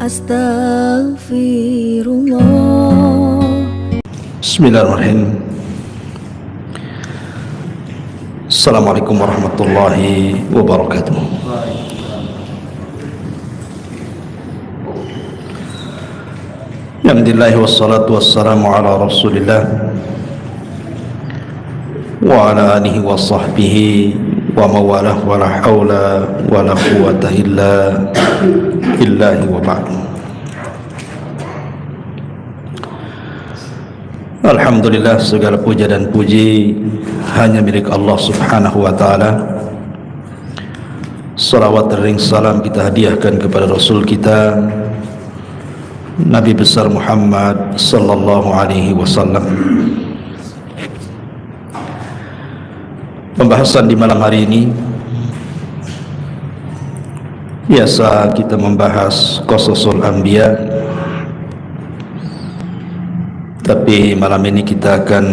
Astaghfirullah. Bismillahirrahmanirrahim. Assalamualaikum warahmatullahi wabarakatuh. Alhamdulillah wassalatu wassalamu ala rasulillah wa ala alihi wa sahbihi wa mawalah wa la hawla wa la quwwata illa billahi wa ba'du. Alhamdulillah, segala puja dan puji hanya milik Allah subhanahu wa ta'ala. Salawat dan salam kita hadiahkan kepada Rasul kita Nabi besar Muhammad sallallahu alaihi wasallam. Pembahasan di malam hari ini biasa kita membahas Qasasul Anbiya, tapi malam ini kita akan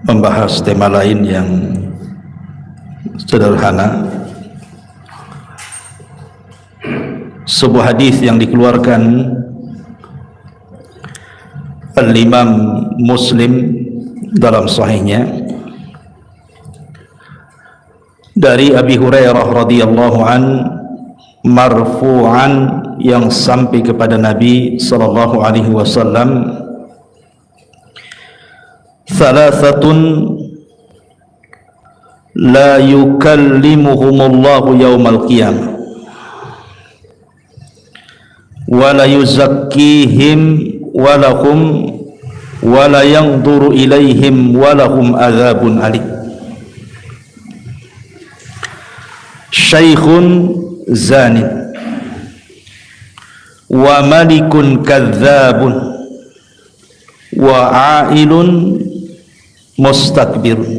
membahas tema lain yang sederhana. Sebuah hadis yang dikeluarkan Al-Imam Muslim dalam sahihnya dari Abi Hurairah radhiyallahu an marfu'an, yang sampai kepada Nabi sallallahu alaihi wasallam, thalathatun la yukallimuhumullahu yaumal qiyamah wa la yuzakkihim wa lahum wa la yanzuru ilaihim wa lahum adzabun alim. Syaikhun zanin wa malikun kadzabun wa ailun mustakbirun.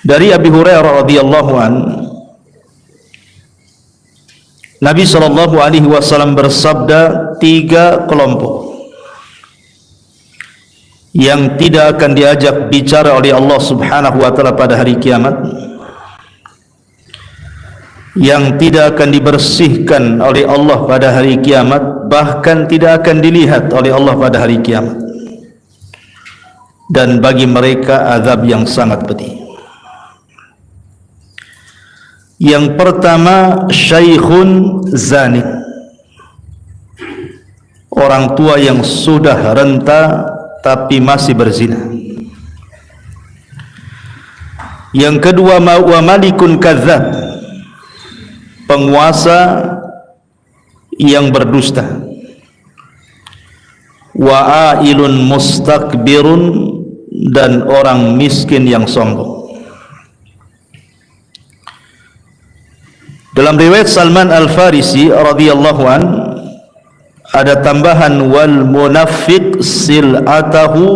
Dari Abi Hurairah radhiyallahu an, Nabi sallallahu alaihi wasallam bersabda, 3 kelompok yang tidak akan diajak bicara oleh Allah subhanahu wa ta'ala pada hari kiamat, yang tidak akan dibersihkan oleh Allah pada hari kiamat, bahkan tidak akan dilihat oleh Allah pada hari kiamat, dan bagi mereka azab yang sangat pedih. Yang pertama, syaikhun zanin, orang tua yang sudah renta tapi masih berzina. Yang kedua, wa malikun kadzab, penguasa yang berdusta. Wa ailun mustakbirun, dan orang miskin yang sombong. Dalam riwayat Salman Al-Farisi radhiyallahu an ada tambahan, wal munafiq sil'atahu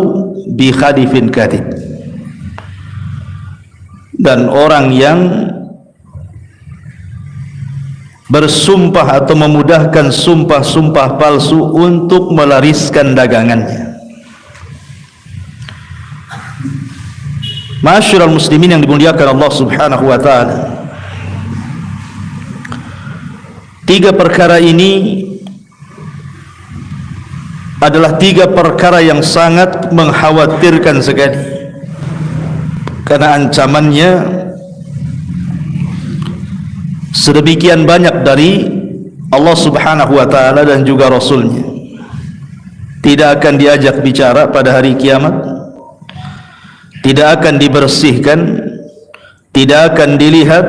bi khadifin katib, dan orang yang bersumpah atau memudahkan sumpah-sumpah palsu untuk melariskan dagangannya. Ma'asyiral muslimin yang dimuliakan Allah subhanahu wa ta'ala, 3 perkara ini adalah 3 perkara yang sangat mengkhawatirkan sekali, karena ancamannya sedemikian banyak dari Allah subhanahu wa ta'ala dan juga Rasulnya. Tidak akan diajak bicara pada hari kiamat, tidak akan dibersihkan, tidak akan dilihat,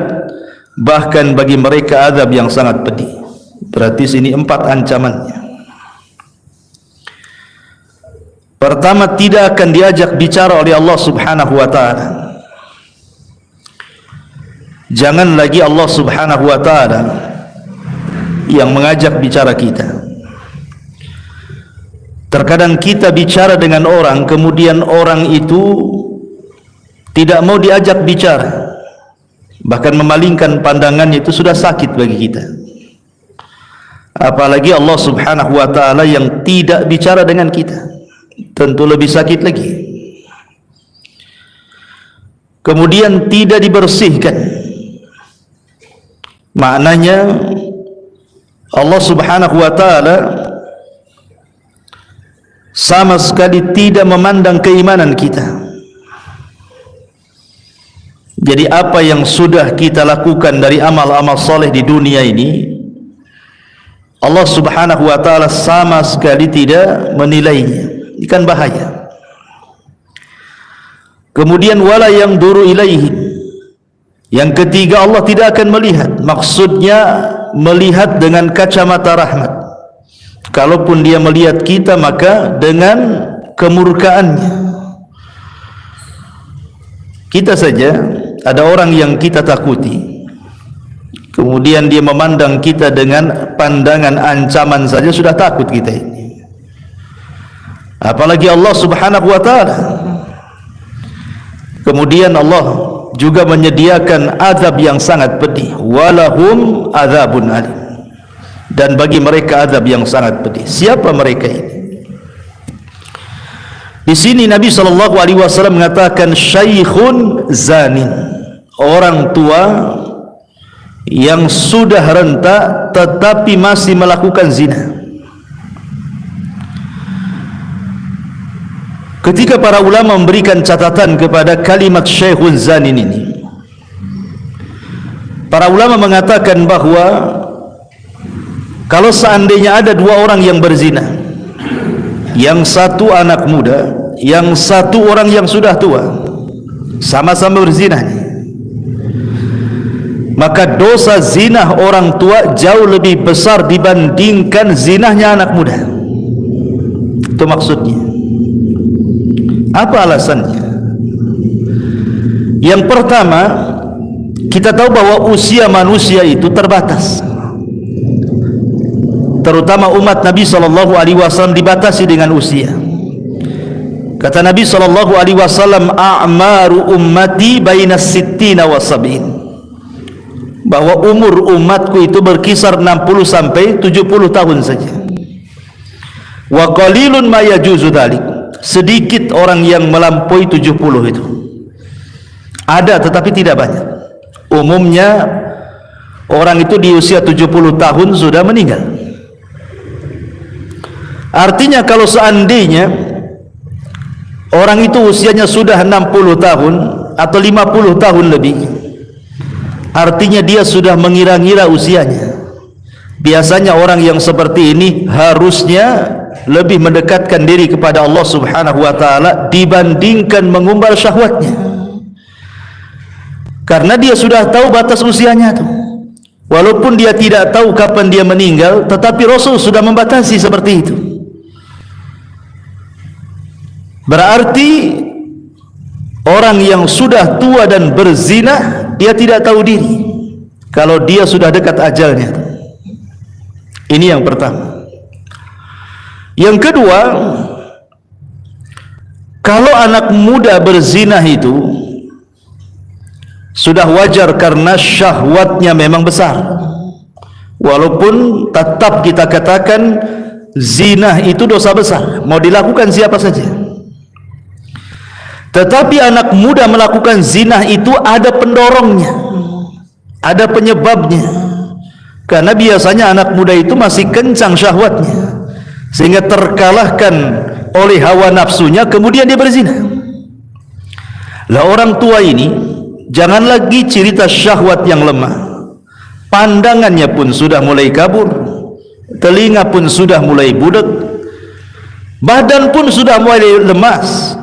bahkan bagi mereka azab yang sangat pedih. Berarti sini 4 ancamannya. Pertama, tidak akan diajak bicara oleh Allah subhanahu wa ta'ala. Jangan lagi Allah subhanahu wa ta'ala yang mengajak bicara kita. Terkadang kita bicara dengan orang, kemudian orang itu tidak mau diajak bicara, bahkan memalingkan pandangannya, itu sudah sakit bagi kita. Apalagi Allah subhanahu wa ta'ala yang tidak bicara dengan kita, tentu lebih sakit lagi. Kemudian tidak dibersihkan, Maknanya Allah Subhanahu wa ta'ala sama sekali tidak memandang keimanan kita. Jadi apa yang sudah kita lakukan dari amal-amal soleh di dunia ini, Allah Subhanahu wa ta'ala sama sekali tidak menilainya. Ini kan bahaya. Kemudian wala yang duru ilaihi, yang ketiga, Allah tidak akan melihat. Maksudnya melihat dengan kacamata rahmat. Kalaupun dia melihat kita, maka dengan kemurkaannya. Kita saja ada orang yang kita takuti, kemudian dia memandang kita dengan pandangan ancaman saja sudah takut kita ini, apalagi Allah Subhanahu wa ta'ala. Kemudian Allah juga menyediakan azab yang sangat pedih. Walahum azabun alim, dan bagi mereka azab yang sangat pedih. Siapa mereka ini? Di sini Nabi SAW mengatakan syaikhun zanin, orang tua yang sudah renta tetapi masih melakukan zina. Ketika para ulama memberikan catatan kepada kalimat syaikhun zanin ini, para ulama mengatakan bahwa kalau seandainya ada dua orang yang berzina, yang satu anak muda, yang satu orang yang sudah tua, sama-sama berzina, maka dosa zina orang tua jauh lebih besar dibandingkan zinahnya anak muda. Itu maksudnya. Apa alasannya? Yang pertama, kita tahu bahwa usia manusia itu terbatas. Terutama umat Nabi SAW dibatasi dengan usia. Kata Nabi SAW, a'maru ummati bainas sittina wa sab'in, bahwa umur umatku itu berkisar 60 sampai 70 tahun saja. Wa qalilun ma yajuzu dzalik, sedikit orang yang melampaui 70 itu. Ada tetapi tidak banyak. Umumnya orang itu di usia 70 tahun sudah meninggal. Artinya kalau seandainya orang itu usianya sudah 60 tahun atau 50 tahun lebih, artinya dia sudah mengira-ngira usianya. Biasanya orang yang seperti ini harusnya lebih mendekatkan diri kepada Allah Subhanahu wa ta'ala dibandingkan mengumbar syahwatnya, karena dia sudah tahu batas usianya itu. Walaupun dia tidak tahu kapan dia meninggal, tetapi Rasul sudah membatasi seperti itu. Berarti orang yang sudah tua dan berzina, dia tidak tahu diri kalau dia sudah dekat ajalnya. Ini yang pertama. Yang kedua, kalau anak muda berzina itu sudah wajar karena syahwatnya memang besar. Walaupun tetap kita katakan zina itu dosa besar, mau dilakukan siapa saja. Tetapi anak muda melakukan zina itu ada pendorongnya, ada penyebabnya. Karena biasanya anak muda itu masih kencang syahwatnya, sehingga terkalahkan oleh hawa nafsunya, kemudian dia berzina. Lah orang tua ini jangan lagi cerita syahwat yang lemah, pandangannya pun sudah mulai kabur, telinga pun sudah mulai budek, badan pun sudah mulai lemas,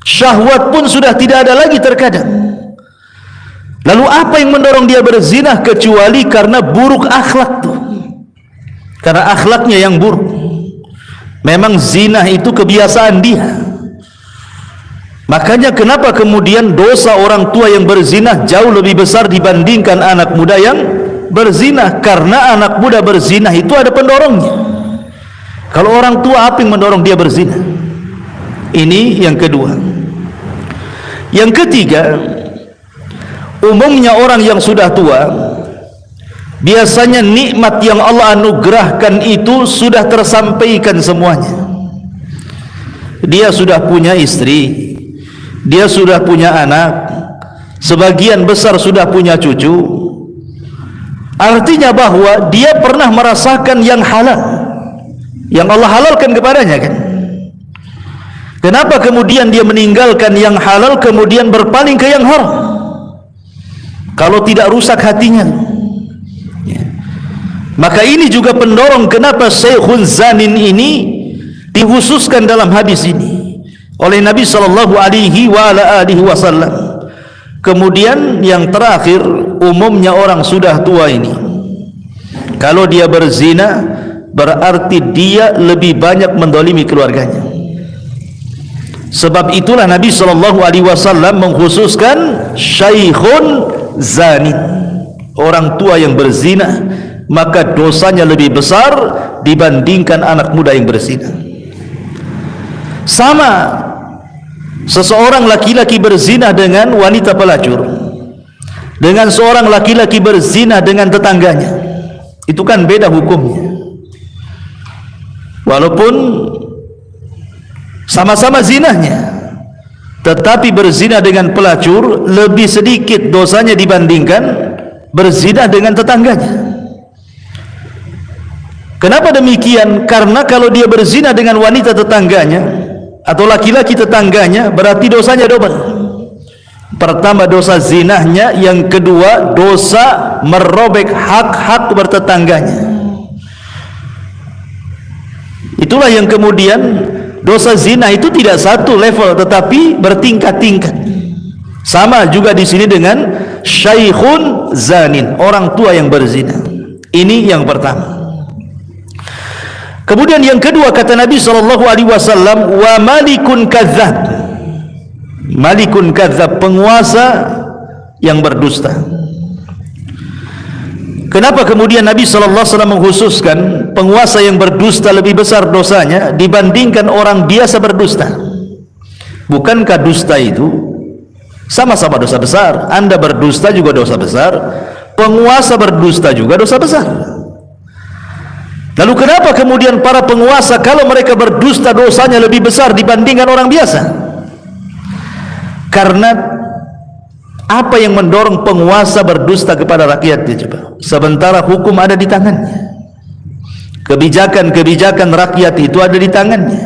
syahwat pun sudah tidak ada lagi terkadang. Lalu apa yang mendorong dia berzina kecuali karena buruk akhlak tuh, karena akhlaknya yang buruk. Memang zina itu kebiasaan dia. Makanya kenapa kemudian dosa orang tua yang berzina jauh lebih besar dibandingkan anak muda yang berzina? Karena anak muda berzina itu ada pendorongnya. Kalau orang tua, apa yang mendorong dia berzina? Ini yang kedua. Yang ketiga, umumnya orang yang sudah tua, biasanya nikmat yang Allah anugerahkan itu sudah tersampaikan semuanya. Dia sudah punya istri, dia sudah punya anak, sebagian besar sudah punya cucu. Artinya bahwa dia pernah merasakan yang halal, yang Allah halalkan kepadanya kan. Kenapa kemudian dia meninggalkan yang halal kemudian berpaling ke yang haram? Kalau tidak rusak hatinya. Maka ini juga pendorong kenapa Syekhun Zanin ini dikhususkan dalam hadis ini oleh Nabi sallallahu alaihi wasallam. Kemudian yang terakhir, umumnya orang sudah tua ini, kalau dia berzina berarti dia lebih banyak mendolimi keluarganya. Sebab itulah Nabi sallallahu alaihi wasallam mengkhususkan Syekhun Zanin, orang tua yang berzina, maka dosanya lebih besar dibandingkan anak muda yang berzina. Sama seseorang laki-laki berzina dengan wanita pelacur, dengan seorang laki-laki berzina dengan tetangganya, itu kan beda hukumnya. Walaupun sama-sama zinahnya, tetapi berzina dengan pelacur lebih sedikit dosanya dibandingkan berzina dengan tetangganya. Kenapa demikian? Karena kalau dia berzina dengan wanita tetangganya atau laki-laki tetangganya, berarti dosanya double. Pertama dosa zinahnya, yang kedua dosa merobek hak-hak bertetangganya. Itulah yang kemudian dosa zina itu tidak satu level tetapi bertingkat-tingkat. Sama juga di sini dengan Syekhun Zanin, orang tua yang berzina. Ini yang pertama. Kemudian yang kedua kata Nabi sallallahu alaihi wasallam, wa malikun kadzdzab. Malikun kadzdzab, penguasa yang berdusta. Kenapa kemudian Nabi sallallahu alaihi wasallam mengkhususkan penguasa yang berdusta lebih besar dosanya dibandingkan orang biasa berdusta? Bukankah dusta itu sama-sama dosa besar? Anda berdusta juga dosa besar, penguasa berdusta juga dosa besar. Lalu kenapa kemudian para penguasa kalau mereka berdusta dosanya lebih besar dibandingkan orang biasa? Karena apa yang mendorong penguasa berdusta kepada rakyatnya coba? Sementara hukum ada di tangannya, kebijakan-kebijakan rakyat itu ada di tangannya.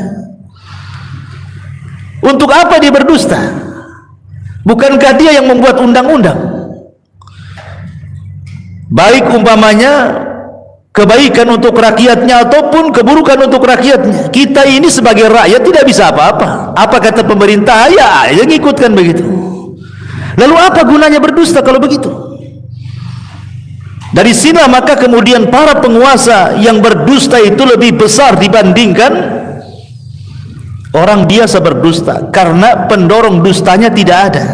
Untuk apa dia berdusta? Bukankah dia yang membuat undang-undang? Baik umpamanya kebaikan untuk rakyatnya ataupun keburukan untuk rakyatnya. Kita ini sebagai rakyat tidak bisa apa-apa. Apa kata pemerintah? Ya, yang ikutkan begitu. Lalu apa gunanya berdusta kalau begitu? Dari sini maka kemudian para penguasa yang berdusta itu lebih besar dibandingkan orang biasa berdusta, karena pendorong dustanya tidak ada.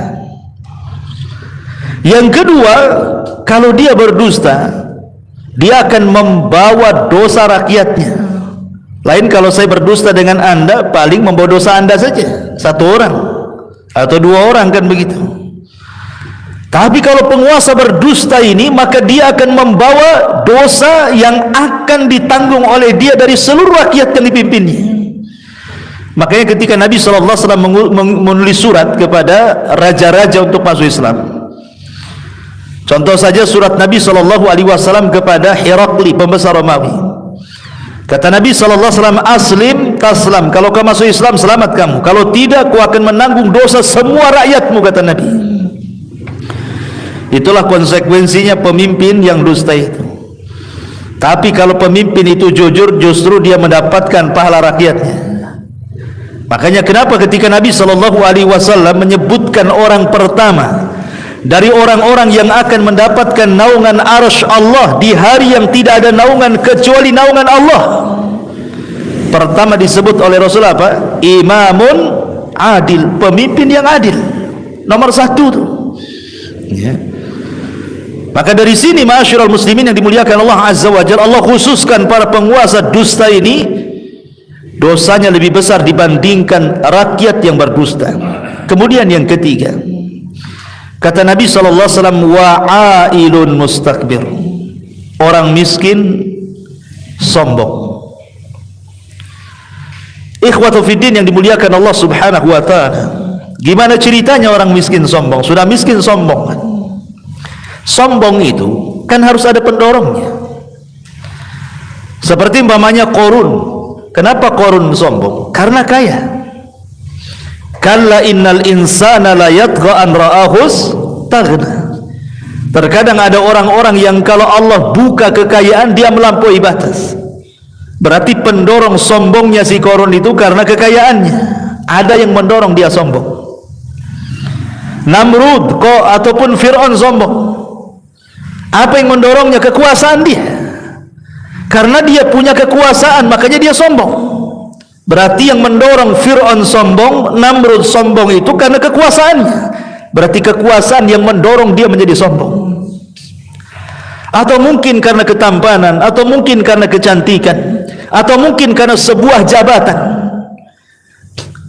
Yang kedua, kalau dia berdusta, dia akan membawa dosa rakyatnya. Lain kalau saya berdusta dengan Anda, paling membawa dosa Anda saja, satu orang atau dua orang, kan begitu. Tapi kalau penguasa berdusta ini, maka dia akan membawa dosa yang akan ditanggung oleh dia dari seluruh rakyat yang dipimpinnya. Makanya ketika Nabi SAW menulis surat kepada raja-raja untuk masuk Islam, contoh saja surat Nabi SAW kepada Herakli, pembesar Romawi. Kata Nabi SAW, aslim taslam, kalau kamu masuk Islam selamat kamu, kalau tidak kau akan menanggung dosa semua rakyatmu, kata Nabi. Itulah konsekuensinya pemimpin yang dusta itu. Tapi kalau pemimpin itu jujur, justru dia mendapatkan pahala rakyatnya. Makanya kenapa ketika Nabi SAW menyebutkan orang pertama dari orang-orang yang akan mendapatkan naungan arsy Allah di hari yang tidak ada naungan kecuali naungan Allah, pertama disebut oleh Rasul apa? Imamun adil, pemimpin yang adil, nomor satu tuh. Ya. Maka dari sini ma'asyiral muslimin yang dimuliakan Allah Azza wa Jalla, Allah khususkan para penguasa dusta ini dosanya lebih besar dibandingkan rakyat yang berdusta. Kemudian yang ketiga, kata Nabi SAW, wa'ailun mustakbir, orang miskin sombong. Ikhwatu fiddin yang dimuliakan Allah Subhanahu wa ta'ala, gimana ceritanya orang miskin sombong? Sudah miskin sombong kan? Sombong itu kan harus ada pendorongnya. Seperti umpamanya Qarun. Kenapa Qarun sombong? Karena kaya. Kalla innal insana la yatgha an ra'ahus taghna. Terkadang ada orang-orang yang kalau Allah buka kekayaan dia melampaui batas. Berarti pendorong sombongnya si Qarun itu karena kekayaannya. Ada yang mendorong dia sombong. Namrud ataupun Fir'aun sombong. Apa yang mendorongnya? Kekuasaan dia. Karena dia punya kekuasaan, makanya dia sombong. Berarti yang mendorong Fir'aun sombong, Namrud sombong itu karena kekuasaannya. Berarti kekuasaan yang mendorong dia menjadi sombong. Atau mungkin karena ketampanan, atau mungkin karena kecantikan, atau mungkin karena sebuah jabatan,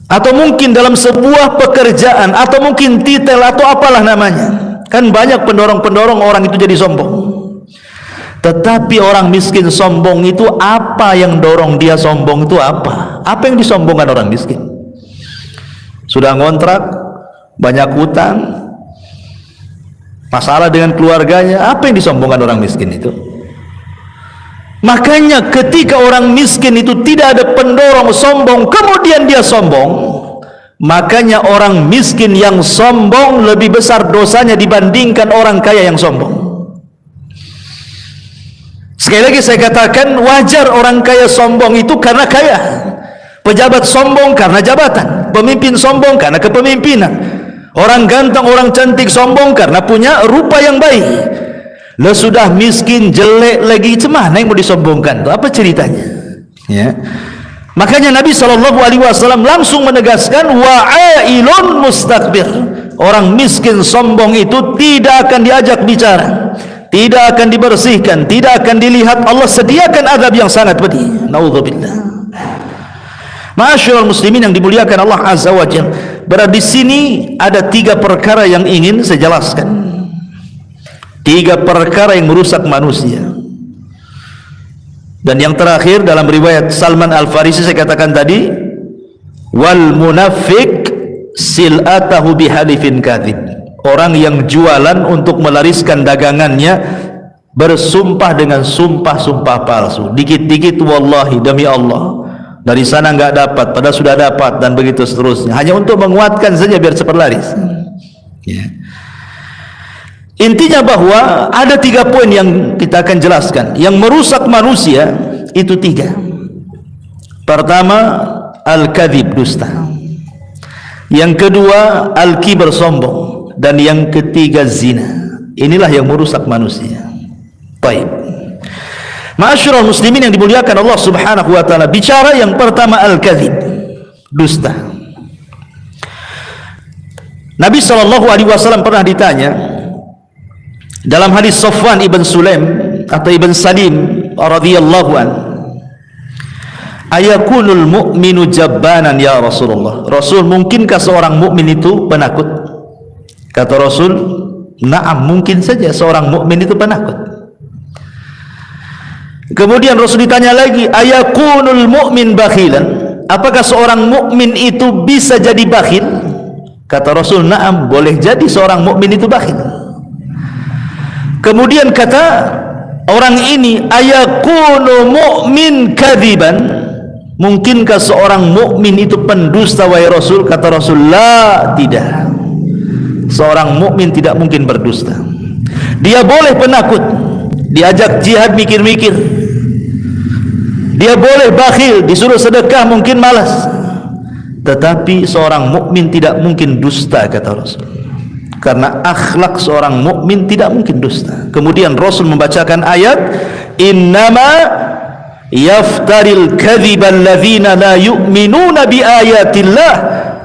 atau mungkin dalam sebuah pekerjaan, atau mungkin titel, atau apalah namanya. Kan banyak pendorong-pendorong orang itu jadi sombong. Tetapi orang miskin sombong itu apa yang dorong dia sombong itu apa? Apa yang disombongkan orang miskin? Sudah ngontrak, banyak hutang, masalah dengan keluarganya, apa yang disombongkan orang miskin itu? Makanya ketika orang miskin itu tidak ada pendorong sombong, kemudian dia sombong, makanya orang miskin yang sombong lebih besar dosanya dibandingkan orang kaya yang sombong. Sekali lagi saya katakan, wajar orang kaya sombong itu karena kaya, pejabat sombong karena jabatan, pemimpin sombong karena kepemimpinan, orang ganteng, orang cantik sombong karena punya rupa yang baik. Lo sudah miskin, jelek lagi, cemana yang mau disombongkan? Apa ceritanya? Ya. Makanya Nabi SAW langsung menegaskan, wa'ailun mustakbir. Orang miskin sombong itu tidak akan diajak bicara, tidak akan dibersihkan, tidak akan dilihat. Allah sediakan azab yang sangat pedih. Naudzubillah. Ma'asyiral muslimin yang dimuliakan Allah Azza wa Jalla. Berada di sini ada 3 perkara yang ingin saya jelaskan. 3 perkara yang merusak manusia. Dan yang terakhir dalam riwayat Salman Al-Farisi saya katakan tadi, wal munafiq sil'atahu bihalifin kadhib. Orang yang jualan untuk melariskan dagangannya bersumpah dengan sumpah-sumpah palsu. Dikit-dikit wallahi demi Allah, dari sana enggak dapat, padahal sudah dapat, dan begitu seterusnya, hanya untuk menguatkan saja biar cepat laris. Ya. Intinya bahwa ada 3 poin yang kita akan jelaskan yang merusak manusia itu 3. Pertama, al-kadhib, dusta. Yang kedua, al-kibar, sombong. Dan yang ketiga, zina. Inilah yang merusak manusia. Baik. Ma'asyiral muslimin yang dimuliakan Allah Subhanahu wa taala, bicara yang pertama al-kadhib, dusta. Nabi SAW pernah ditanya dalam hadis Safwan ibn Sulaim atau ibn Salim radhiyallahu an, ayakunul mu'minu jabbanan ya Rasulullah? Rasul, mungkinkah seorang mukmin itu penakut? Kata Rasul, na'am, mungkin saja seorang mukmin itu penakut. Kemudian Rasul ditanya lagi, ayakunul mu'min bakhilan? Apakah seorang mukmin itu bisa jadi bakhil? Kata Rasul, na'am, boleh jadi seorang mukmin itu bakhil. Kemudian kata orang ini, ayakunu mu'min kadziban? Mungkinkah seorang mukmin itu pendusta wahai Rasul? Kata Rasul, la, tidak. Seorang mukmin tidak mungkin berdusta. Dia boleh penakut, diajak jihad mikir-mikir, dia boleh bakhil, disuruh sedekah mungkin malas, tetapi seorang mukmin tidak mungkin dusta, kata Rasul. Karena akhlak seorang mukmin tidak mungkin dusta. Kemudian Rasul membacakan ayat, innama yaftaril kadhiba alladzina la yu'minuna bi ayatillah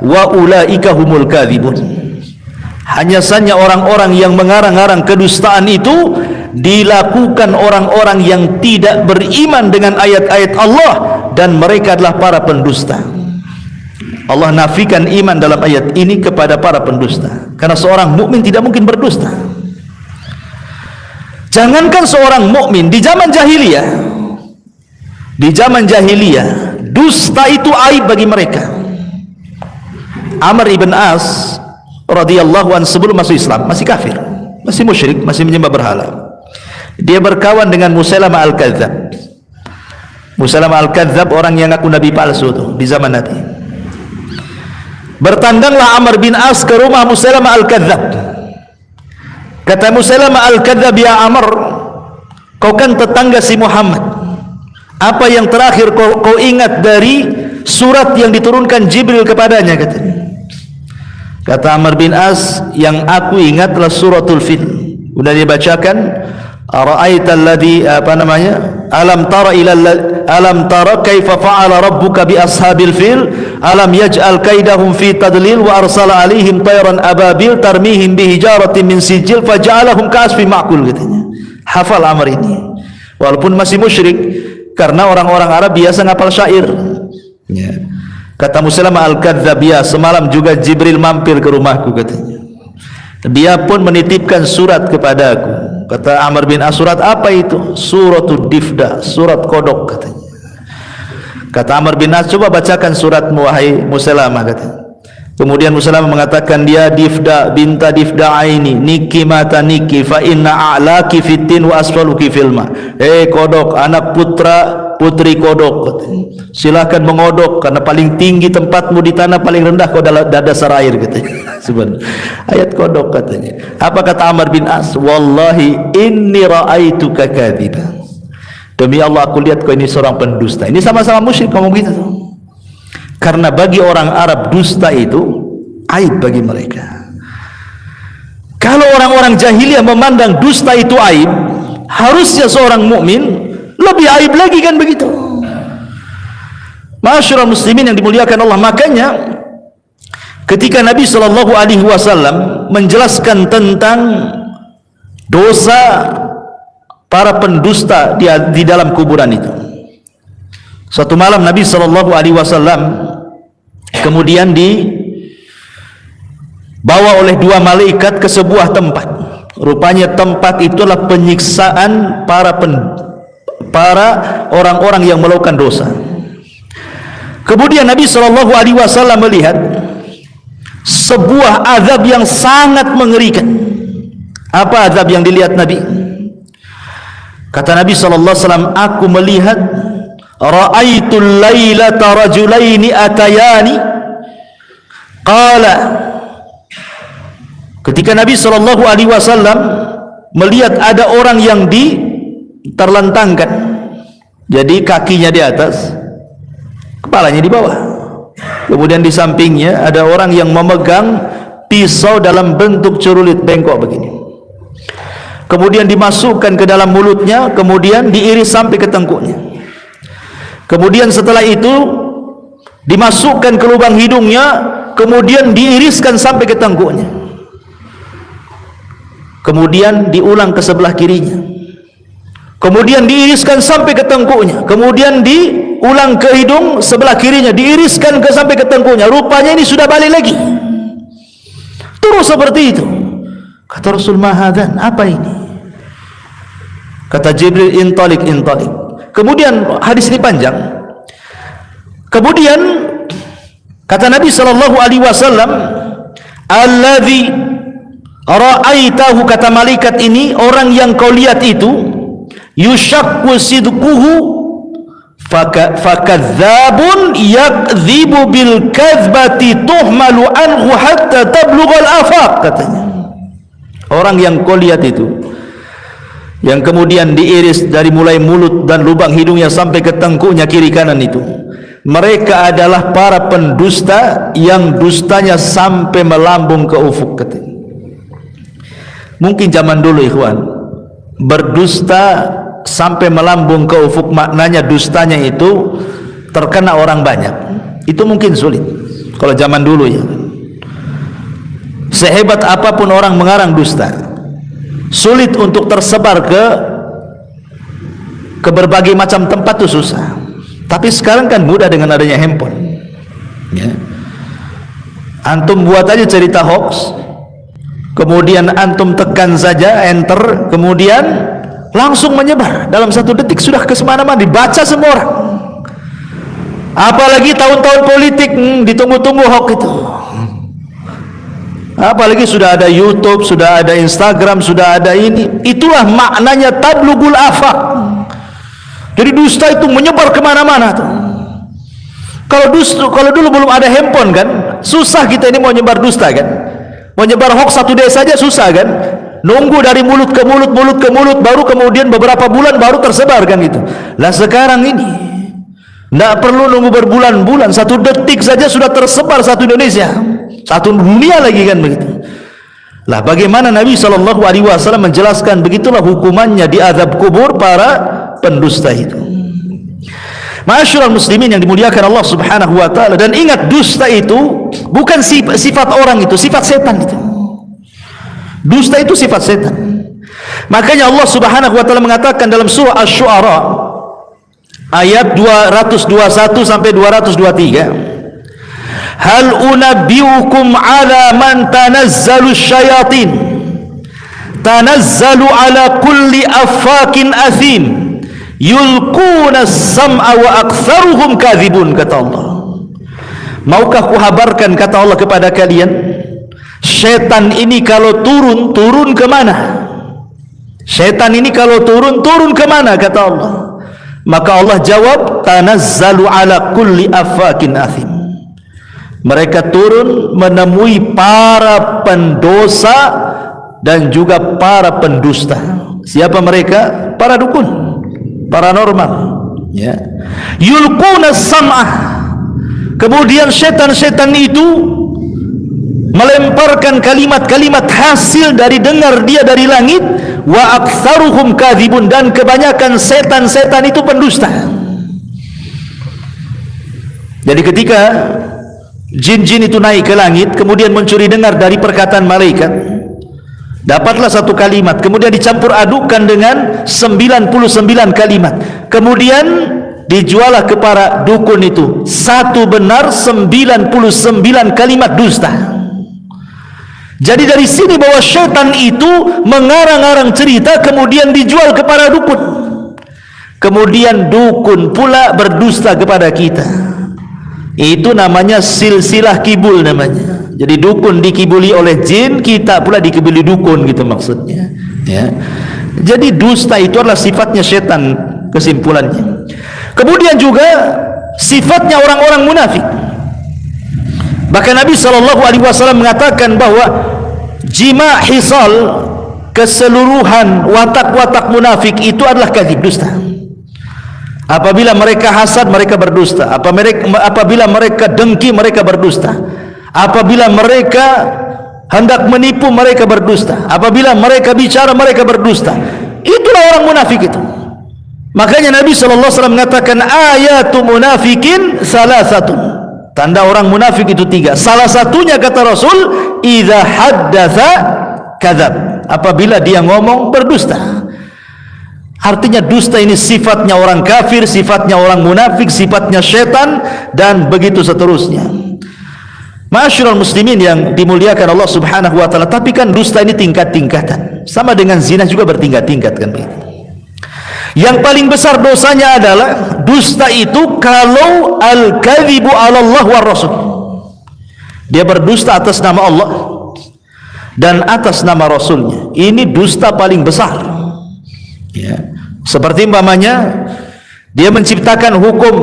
wa ulaika humul kadzibun. Hanya saja orang-orang yang mengarang-arang kedustaan itu dilakukan orang-orang yang tidak beriman dengan ayat-ayat Allah, dan mereka adalah para pendusta. Allah nafikan iman dalam ayat ini kepada para pendusta, karena seorang mukmin tidak mungkin berdusta. Jangankan seorang mukmin, di zaman jahiliyah, dusta itu aib bagi mereka. Amr ibn As radhiyallahu anhu sebelum masuk Islam masih kafir, masih musyrik, masih menyembah berhala. Dia berkawan dengan Musailamah Al-Kadzab. Musailamah Al-Kadzab orang yang ngaku nabi palsu tuh di zaman Nabi. Bertandanglah Amr bin As ke rumah Musailamah Al-Kadzab. Kata Musailamah Al-Kadzab, ya Amr, kau kan tetangga si Muhammad. Apa yang terakhir kau ingat dari surat yang diturunkan Jibril kepadanya? Kata Amr bin As, yang aku ingat adalah suratul Fil. Sudah dibacakan, ara'aita alladhi alam tara kaifa fa'ala rabbuka bi ashabil fil alam yaj'al kaidahum fi tadlil wa arsala alaihim tayran ababil tarmihim bi hijaratin min sijil faja'alahum ka'asfin ma'kul, katanya. Hafal Amr ini walaupun masih musyrik, karena orang-orang Arab biasa ngapal syair, ya. Kata Musailamah Al-Kadzab, ya semalam juga Jibril mampir ke rumahku, katanya. Dia pun menitipkan surat kepadaku. Kata Amr bin As, surat apa itu? Suratul Difda, surat kodok, katanya. Kata Amr bin As, coba bacakan suratmu wahai Musailamah, katanya. Kemudian Musailamah mengatakan, dia Difda binta Difda aini niki mata niki fa inna a'laki fitin wa asfaluki filma. Kodok, anak putri kodok, katanya. Silakan mengodok, karena paling tinggi tempatmu di tanah, paling rendah kau dasar air, katanya. Ayat kodok, katanya. Apa kata Amr bin As? Wallahi inni ra'aituka kadziban. Demi Allah, aku lihat kau ini seorang pendusta. Ini sama-sama musyrik ngomong gitu. Karena bagi orang Arab dusta itu aib bagi mereka. Kalau orang-orang jahiliyah memandang dusta itu aib, harusnya seorang mukmin lebih aib lagi, kan begitu. Ma'asyiral muslimin yang dimuliakan Allah, makanya ketika Nabi SAW menjelaskan tentang dosa para pendusta di dalam kuburan itu, suatu malam Nabi SAW kemudian dibawa oleh dua malaikat ke sebuah tempat. Rupanya tempat itu adalah penyiksaan para orang-orang yang melakukan dosa. Kemudian Nabi SAW melihat sebuah azab yang sangat mengerikan. Apa azab yang dilihat Nabi? Kata Nabi SAW, aku melihat ra'aitul lailata rajulaini atayani qala. Ketika Nabi SAW melihat ada orang yang terlentangkan, jadi kakinya di atas, kepalanya di bawah. Kemudian di sampingnya ada orang yang memegang pisau dalam bentuk cerulit bengkok begini. Kemudian dimasukkan ke dalam mulutnya, kemudian diiris sampai ke tengkuknya. Kemudian setelah itu dimasukkan ke lubang hidungnya, kemudian diiriskan sampai ke tengkuknya. Kemudian diulang ke sebelah kirinya. Kemudian diiriskan sampai ke tengkuknya. Kemudian diulang ke hidung sebelah kirinya, diiriskan sampai ke tengkuknya. Rupanya ini sudah balik lagi. Terus seperti itu. Kata Rasul, mahadan, apa ini? Kata Jibril, intalik. Kemudian hadis ini panjang. Kemudian kata Nabi SAW, alladzi ra'aitahu, kata malaikat ini, orang yang kau lihat itu, yushakku sidquhu fakadzabun yakdzibu bil kadzbati tuhmalu anhu hatta tablughal afaq, katanya. Orang yang kau lihat itu, yang kemudian diiris dari mulai mulut dan lubang hidungnya sampai ke tengkuknya kiri kanan itu, mereka adalah para pendusta yang dustanya sampai melambung ke ufuk, katanya. Mungkin zaman dulu ikhwan, berdusta sampai melambung ke ufuk, maknanya dustanya itu terkena orang banyak. Itu mungkin sulit kalau zaman dulu, ya. Sehebat apapun orang mengarang dusta, sulit untuk tersebar ke berbagai macam tempat, itu susah. Tapi sekarang kan mudah dengan adanya handphone, ya. Antum buat aja cerita hoax, kemudian antum tekan saja enter, kemudian langsung menyebar dalam 1 detik, sudah ke semana-mana, dibaca semua orang. Apalagi tahun-tahun politik, ditunggu-tunggu hoax itu. Apalagi sudah ada YouTube, sudah ada Instagram, sudah ada ini. Itulah maknanya tablugul afaq. Jadi dusta itu menyebar kemana-mana tuh. Kalau dulu belum ada handphone kan, susah kita ini mau nyebar dusta kan. Mau nyebar hoax satu desa saja susah kan. Nunggu dari mulut ke mulut, mulut ke mulut, baru kemudian beberapa bulan baru tersebar kan gitu. Lah sekarang ini tidak perlu nunggu berbulan-bulan, satu detik saja sudah tersebar satu Indonesia, satu dunia lagi kan begitu. Lah bagaimana Nabi SAW menjelaskan begitulah hukumannya di azab kubur para pendusta itu. Ma'asyiral muslimin yang dimuliakan Allah Subhanahu wa taala, dan ingat dusta itu bukan sifat orang, itu sifat setan itu. Dusta itu sifat setan. Makanya Allah Subhanahu wa taala mengatakan dalam surah Asy-Syu'ara ayat 221 sampai 223, hal unabbiukum ala man tanazzalu syayatin tanazzalu ala kulli affakin athim yulquna as-sam'a wa aktsaruhum kadzibun, kata Allah. Maukah kuhabarkan, kata Allah, kepada kalian, setan ini kalau turun ke mana? Setan ini kalau turun ke mana, kata Allah? Maka Allah jawab, tanazzalu ala kulli affakin athim. Mereka turun menemui para pendosa dan juga para pendusta. Siapa mereka? Para dukun, paranormal, ya. Yulquna sam'ah. Kemudian setan-setan itu melemparkan kalimat-kalimat hasil dari dengar dia dari langit. Wa aktsaruhum kadzibun, dan kebanyakan setan-setan itu pendusta. Jadi ketika jin-jin itu naik ke langit, kemudian mencuri dengar dari perkataan malaikat, dapatlah satu kalimat, kemudian dicampur adukan dengan 99 kalimat, kemudian dijualah kepada dukun itu satu benar, 99 kalimat dusta. Jadi dari sini bahwa syaitan itu mengarang-arang cerita kemudian dijual kepada dukun, kemudian dukun pula berdusta kepada kita. Itu namanya silsilah kibul namanya. Jadi dukun dikibuli oleh jin, kita pula dikibuli dukun, gitu maksudnya, ya. Jadi dusta itu adalah sifatnya syaitan, kesimpulannya. Kemudian juga sifatnya orang-orang munafik. Bahkan Nabi SAW mengatakan bahwa jima' hisal, keseluruhan watak-watak munafik itu adalah kadzib, dusta. Apabila mereka hasad, mereka berdusta. Apabila mereka dengki, mereka berdusta. Apabila mereka hendak menipu, mereka berdusta. Apabila mereka bicara, mereka berdusta. Itulah orang munafik itu. Makanya Nabi SAW mengatakan ayatu munafikin salasatun. Tanda orang munafik itu 3. Salah satunya, kata Rasul, idza haddatsa kadzab. Apabila dia ngomong, berdusta. Artinya dusta ini sifatnya orang kafir, sifatnya orang munafik, sifatnya setan, dan begitu seterusnya. Ma'asyiral muslimin yang dimuliakan Allah Subhanahu wa taala, tapi kan dusta ini tingkat-tingkatan. Sama dengan zina juga bertingkat-tingkat kan begitu. Yang paling besar dosanya adalah dusta itu kalau al-kadzibu 'ala Allah wa Rasul. Dia berdusta atas nama Allah dan atas nama Rasulnya. Ini dusta paling besar, ya. Seperti umpamanya dia menciptakan hukum,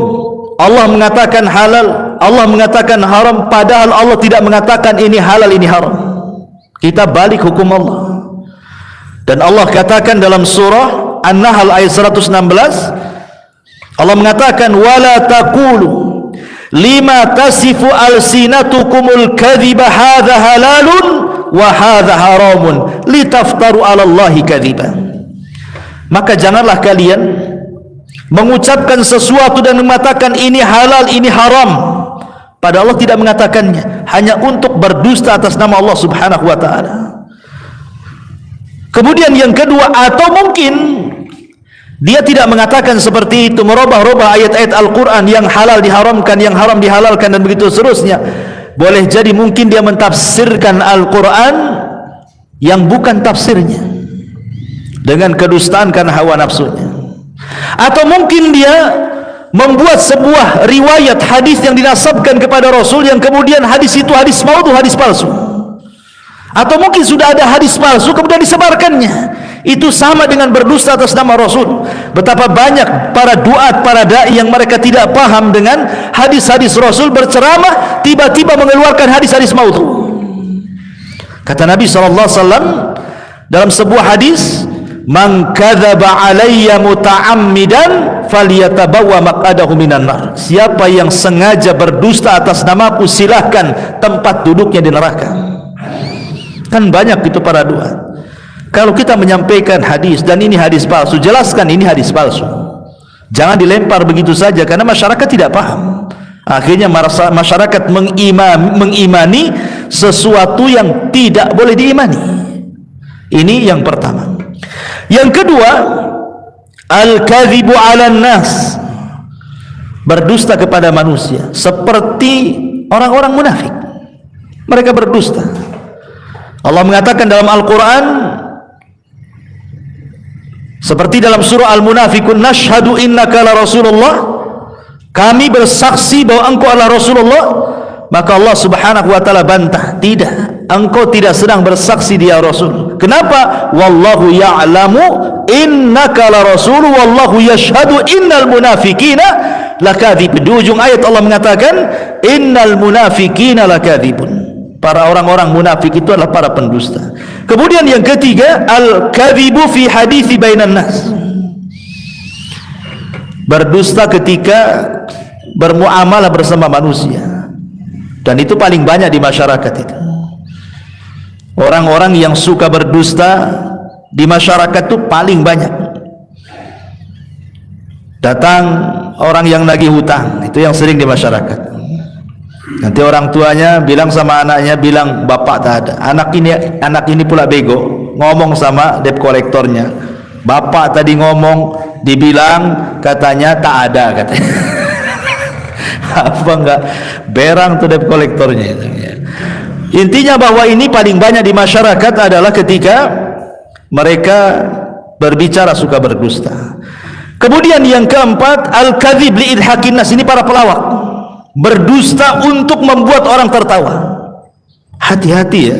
Allah mengatakan halal, Allah mengatakan haram, padahal Allah tidak mengatakan ini halal, ini haram. Kita balik hukum Allah. Dan Allah katakan dalam surah An-Nahl ayat 116, Allah mengatakan wala taqulu lima tasifu alsinatukumul kadhiba hadza halalun wa hadza haramun litaftaru 'ala Allahi kadhiba. Maka janganlah kalian mengucapkan sesuatu dan mengatakan ini halal, ini haram, padahal Allah tidak mengatakannya, hanya untuk berdusta atas nama Allah Subhanahu wa taala. Kemudian yang kedua, atau mungkin dia tidak mengatakan seperti itu, merubah-rubah ayat-ayat Al-Quran, yang halal diharamkan, yang haram dihalalkan, dan begitu seterusnya. Boleh jadi mungkin dia mentafsirkan Al-Quran yang bukan tafsirnya dengan kedustaan karena hawa nafsunya. Atau mungkin dia membuat sebuah riwayat hadis yang dinasabkan kepada Rasul, yang kemudian hadis itu hadis maudhu, hadis palsu. Atau mungkin sudah ada hadis palsu kemudian disebarkannya. Itu sama dengan berdusta atas nama Rasul. Betapa banyak para duat, para dai yang mereka tidak paham dengan hadis-hadis Rasul, berceramah tiba-tiba mengeluarkan hadis-hadis maudhu. Kata Nabi SAW dalam sebuah hadis, "Man kadzaba alayya muta'ammidan falyatabawwa maq'adahu minan nar." Siapa yang sengaja berdusta atas namaku, silahkan tempat duduknya di neraka. Kan banyak itu para duat. Kalau kita menyampaikan hadis dan ini hadis palsu, jelaskan ini hadis palsu. Jangan dilempar begitu saja karena masyarakat tidak paham. Akhirnya masyarakat mengimani sesuatu yang tidak boleh diimani. Ini yang pertama. Yang kedua, al-kadhibu 'alan nas, berdusta kepada manusia seperti orang-orang munafik. Mereka berdusta. Allah mengatakan dalam Al-Quran seperti dalam surah Al-Munafikun, "Nashhadu innaka la Rasulullah," kami bersaksi bahwa engkau adalah Rasulullah. Maka Allah Subhanahu wa taala bantah, tidak, engkau tidak sedang bersaksi dia Rasul. Kenapa? Wallahu ya'lamu innaka la Rasul wallahu yashhadu innal munafiqina lakadzib. Di ujung ayat Allah mengatakan innal munafiqina lakadzibun. Para orang-orang munafik itu adalah para pendusta. Kemudian yang ketiga, al-kadzibu fi hadithi bainan nas, berdusta ketika bermuamalah bersama manusia. Dan itu paling banyak di masyarakat itu. Orang-orang yang suka berdusta di masyarakat itu paling banyak. Datang orang yang nagih hutang, itu yang sering di masyarakat. Nanti orang tuanya bilang sama anaknya, bilang bapak tak ada. Anak ini pula bego, ngomong sama debt kolektornya, bapak tadi ngomong, dibilang katanya tak ada katanya. Apa enggak berang tuh debt kolektornya itu. Intinya bahwa ini paling banyak di masyarakat adalah ketika mereka berbicara suka berdusta. Kemudian yang keempat, al-kadzib li idhakin nas, ini para pelawak, berdusta untuk membuat orang tertawa. Hati-hati ya.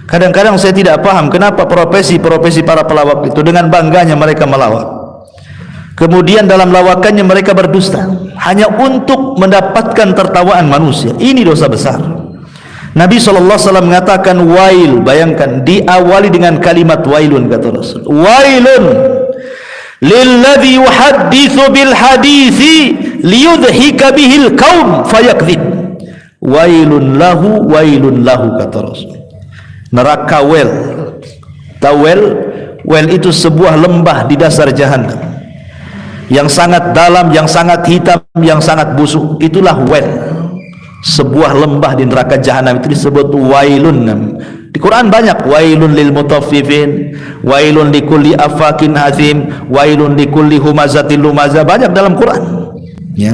Kadang-kadang saya tidak paham kenapa profesi-profesi para pelawak itu dengan bangganya mereka melawak. Kemudian dalam lawakannya mereka berdusta hanya untuk mendapatkan tertawaan manusia. Ini dosa besar. Nabi SAW mengatakan wail, bayangkan diawali dengan kalimat wailun, kata Rasul. Wailun lilladzi yuhadditsu bil hadithi liyudhika bihil qaum fayakdzib. Wailun lahu kata Rasul. Neraka wel. Tahu wel itu sebuah lembah di dasar jahanam yang sangat dalam, yang sangat hitam, yang sangat busuk. Itulah wel. Sebuah lembah di neraka jahanam itu disebut wailun. Di Quran banyak, wailun lil mutaffifin, wailun likulli afakin azim, wailun likulli humazatil lumaza, banyak dalam Quran ya.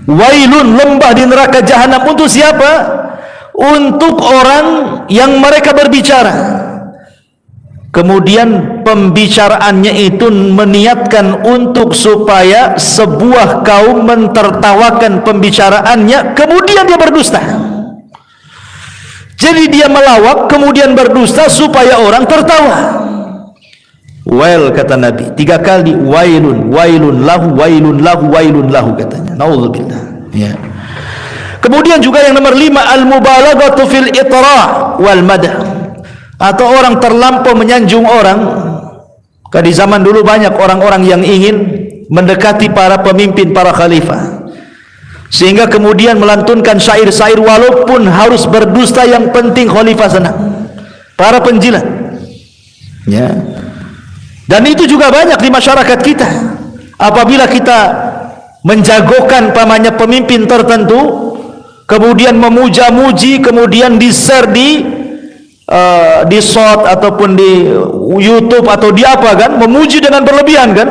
Wailun, lembah di neraka jahanam untuk siapa? Untuk orang yang mereka berbicara, kemudian pembicaraannya itu meniatkan untuk supaya sebuah kaum mentertawakan pembicaraannya, kemudian dia berdusta. Jadi dia melawak kemudian berdusta supaya orang tertawa. Well, kata Nabi 3 kali, wailun lahu katanya. Nauzubillah ya. Kemudian juga yang nomor 5, al-mubalaghatu fil itra' wal madah, atau orang terlampau menyanjung orang. Di zaman dulu banyak orang-orang yang ingin mendekati para pemimpin, para khalifah, sehingga kemudian melantunkan syair-syair walaupun harus berdusta, yang penting khalifah senang. Para penjilat ya. Dan itu juga banyak di masyarakat kita. Apabila kita menjagokan pamannya pemimpin tertentu, kemudian memuja-muji, kemudian di-share di shot ataupun di YouTube atau di apa kan, memuji dengan berlebihan kan,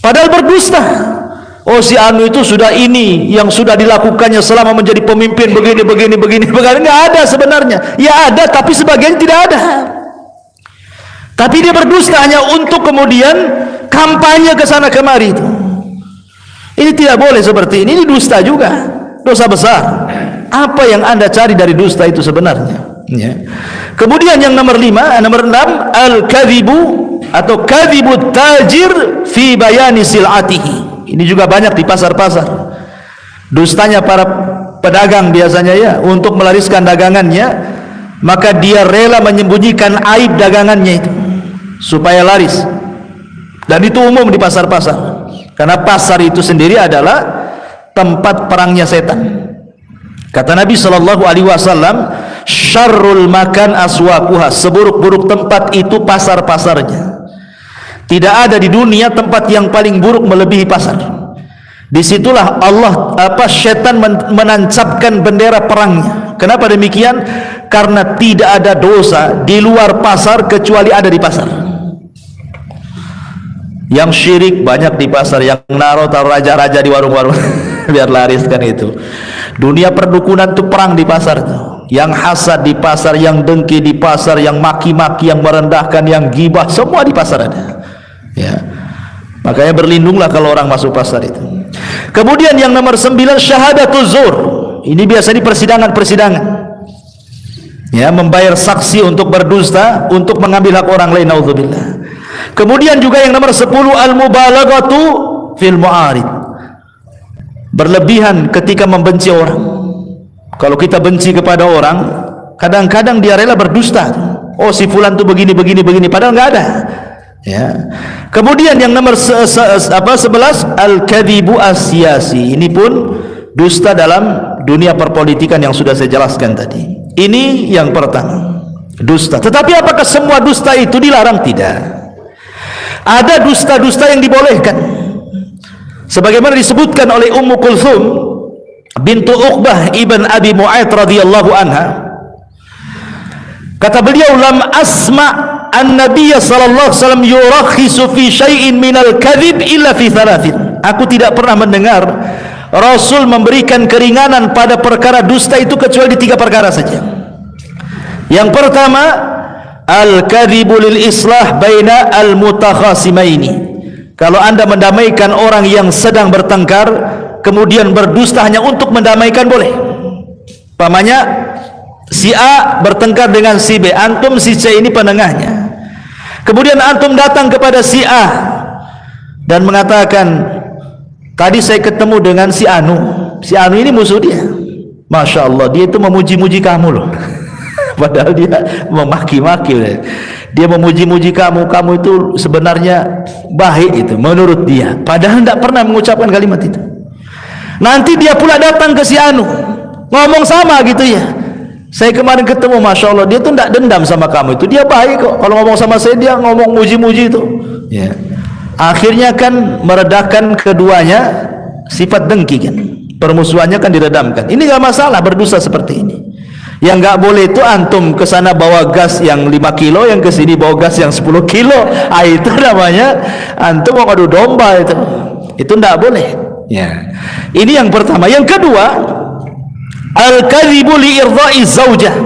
padahal berdusta. Oh, si anu itu sudah ini yang sudah dilakukannya selama menjadi pemimpin begini. Nggak ada sebenarnya. Ya ada, tapi sebagian tidak ada. Tapi dia berdusta hanya untuk kemudian kampanye ke sana kemari itu. Ini tidak boleh seperti ini dusta juga, dosa besar. Apa yang Anda cari dari dusta itu sebenarnya? Ya. Kemudian yang nomor 6, al-kadhibu atau kadhibut tajir fi bayani sil'atihi. Ini juga banyak di pasar-pasar. Dustanya para pedagang biasanya ya, untuk melariskan dagangannya, maka dia rela menyembunyikan aib dagangannya itu supaya laris. Dan itu umum di pasar-pasar. Karena pasar itu sendiri adalah tempat perangnya setan. Kata Nabi sallallahu alaihi wasallam, syarrul makan aswaquha, seburuk-buruk tempat itu pasar-pasarnya. Tidak ada di dunia tempat yang paling buruk melebihi pasar. Disitulah syaitan menancapkan bendera perangnya. Kenapa demikian? Karena tidak ada dosa di luar pasar kecuali ada di pasar. Yang syirik banyak di pasar, yang taruh raja-raja di warung-warung biar lariskan itu. Dunia perdukunan itu perang di pasar itu. Yang hasad di pasar, yang dengki di pasar, yang maki-maki, yang merendahkan, yang gibah, semua di pasar ada. Ya. Makanya berlindunglah kalau orang masuk pasar itu. Kemudian yang nomor 9, syahadatuz zur. Ini biasa di persidangan-persidangan. Ya, membayar saksi untuk berdusta, untuk mengambil hak orang lain, naudzubillah. Kemudian juga yang nomor 10, al-mubalaghatu fil mu'arid. Berlebihan ketika membenci orang. Kalau kita benci kepada orang, kadang-kadang dia rela berdusta. Oh, si fulan tuh begini, padahal nggak ada. Ya. Kemudian yang nomor 11, al-kadhibu as-siyasi. Ini pun dusta dalam dunia perpolitikan yang sudah saya jelaskan tadi. Ini yang pertama, dusta. Tetapi apakah semua dusta itu dilarang? Tidak. Ada dusta-dusta yang dibolehkan. Sebagaimana disebutkan oleh Ummu Kulthum bintu Uqbah ibn Abi Mu'ayth radhiyallahu anha, kata beliau, lam asma an-nabiy sallallahu alaihi wasallam yurakhisu fi syai'in minal kadhib illa fi thalathin. Aku tidak pernah mendengar Rasul memberikan keringanan pada perkara dusta itu kecuali di 3 perkara saja. Yang pertama, al-kadhibu lil islah baina al-mutakhasimaini. Kalau Anda mendamaikan orang yang sedang bertengkar, kemudian berdusta hanya untuk mendamaikan, boleh. Umpamanya si A bertengkar dengan si B, antum si C ini penengahnya. Kemudian antum datang kepada si A dan mengatakan, tadi saya ketemu dengan si Anu. Si Anu ini musuh dia. Masya Allah, dia itu memuji-muji kamu loh. Padahal dia memaki-maki. Dia memuji-muji kamu itu sebenarnya baik itu menurut dia. Padahal tidak pernah mengucapkan kalimat itu. Nanti dia pula datang ke si Anu, ngomong sama gitu ya. Saya kemarin ketemu, Masya Allah, dia tuh tidak dendam sama kamu itu. Dia baik kok. Kalau ngomong sama saya, dia ngomong muji-muji itu. Ya. Akhirnya kan meredakan keduanya sifat dengki kan. Permusuhannya kan diredamkan. Ini nggak masalah berdusta seperti ini. Yang nggak boleh itu antum ke sana bawa gas yang 5 kilo, yang ke sini bawa gas yang 10 kilo. Itu namanya antum mau ngadu domba itu. Itu nggak boleh. Ya. Ini yang pertama. Yang kedua, al-kadhibu li irdha'i zaujah.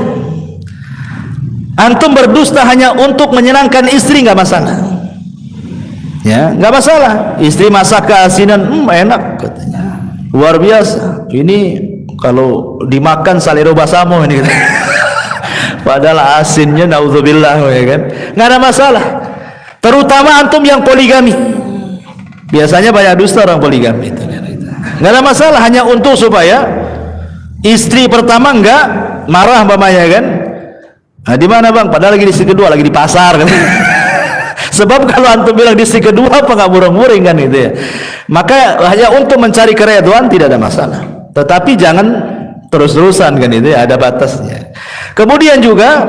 Antum berdusta hanya untuk menyenangkan istri, nggak masalah. Ya, nggak masalah. Istri masak keasinan, enak katanya, luar biasa. Ini kalau dimakan salero basamo ini. Padahal asinnya naudzubillah, ya kan? Nggak ada masalah. Terutama antum yang poligami. Biasanya banyak dusta orang poligami itu. Nggak ada masalah, hanya untuk supaya istri pertama enggak marah umpamanya kan. Nah, di mana bang? Padahal lagi di istri kedua, lagi di pasar kan. Sebab kalau antum bilang di istri kedua apa nggak muring-muring kan itu ya. Maka hanya untuk mencari keredoan tidak ada masalah. Tetapi jangan terus-terusan kan itu ya, ada batasnya. Kemudian juga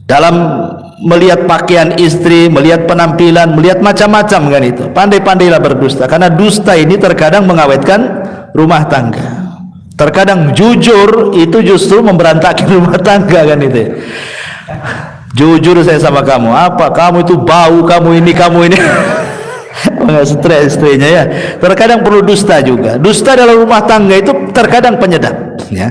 dalam melihat pakaian istri, melihat penampilan, melihat macam-macam kan itu. Pandai-pandailah berdusta, karena dusta ini terkadang mengawetkan rumah tangga. Terkadang jujur itu justru memberantakan rumah tangga kan itu. Jujur saya sama kamu, apa? Kamu itu bau, kamu ini. Stres istrinya ya. Terkadang perlu dusta juga. Dusta dalam rumah tangga itu terkadang penyedap. Ya.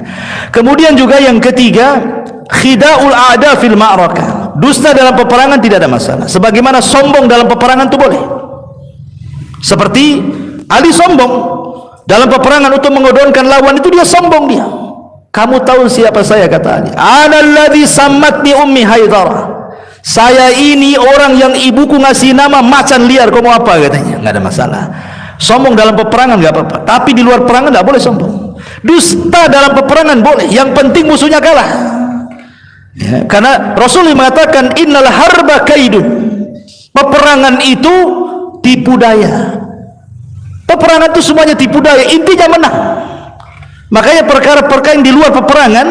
Kemudian juga yang ketiga, khida'ul a'da fil ma'rakah. Dusta dalam peperangan tidak ada masalah. Sebagaimana sombong dalam peperangan itu boleh. Seperti Ali sombong dalam peperangan untuk mengodonkan lawan itu, dia sombong dia. Kamu tahu siapa saya, kata Ali. Ana alladhi sammatni ummi Haidarah. Saya ini orang yang ibuku ngasih nama macan liar. Kau mau apa, katanya. Nggak ada masalah. Sombong dalam peperangan nggak apa-apa, tapi di luar perangan nggak boleh sombong. Dusta dalam peperangan boleh, yang penting musuhnya kalah. Ya, karena Rasulullah mengatakan innal harba kaidun. Peperangan itu tipu daya. Peperangan itu semuanya tipu daya, intinya menang. Makanya perkara-perkara yang di luar peperangan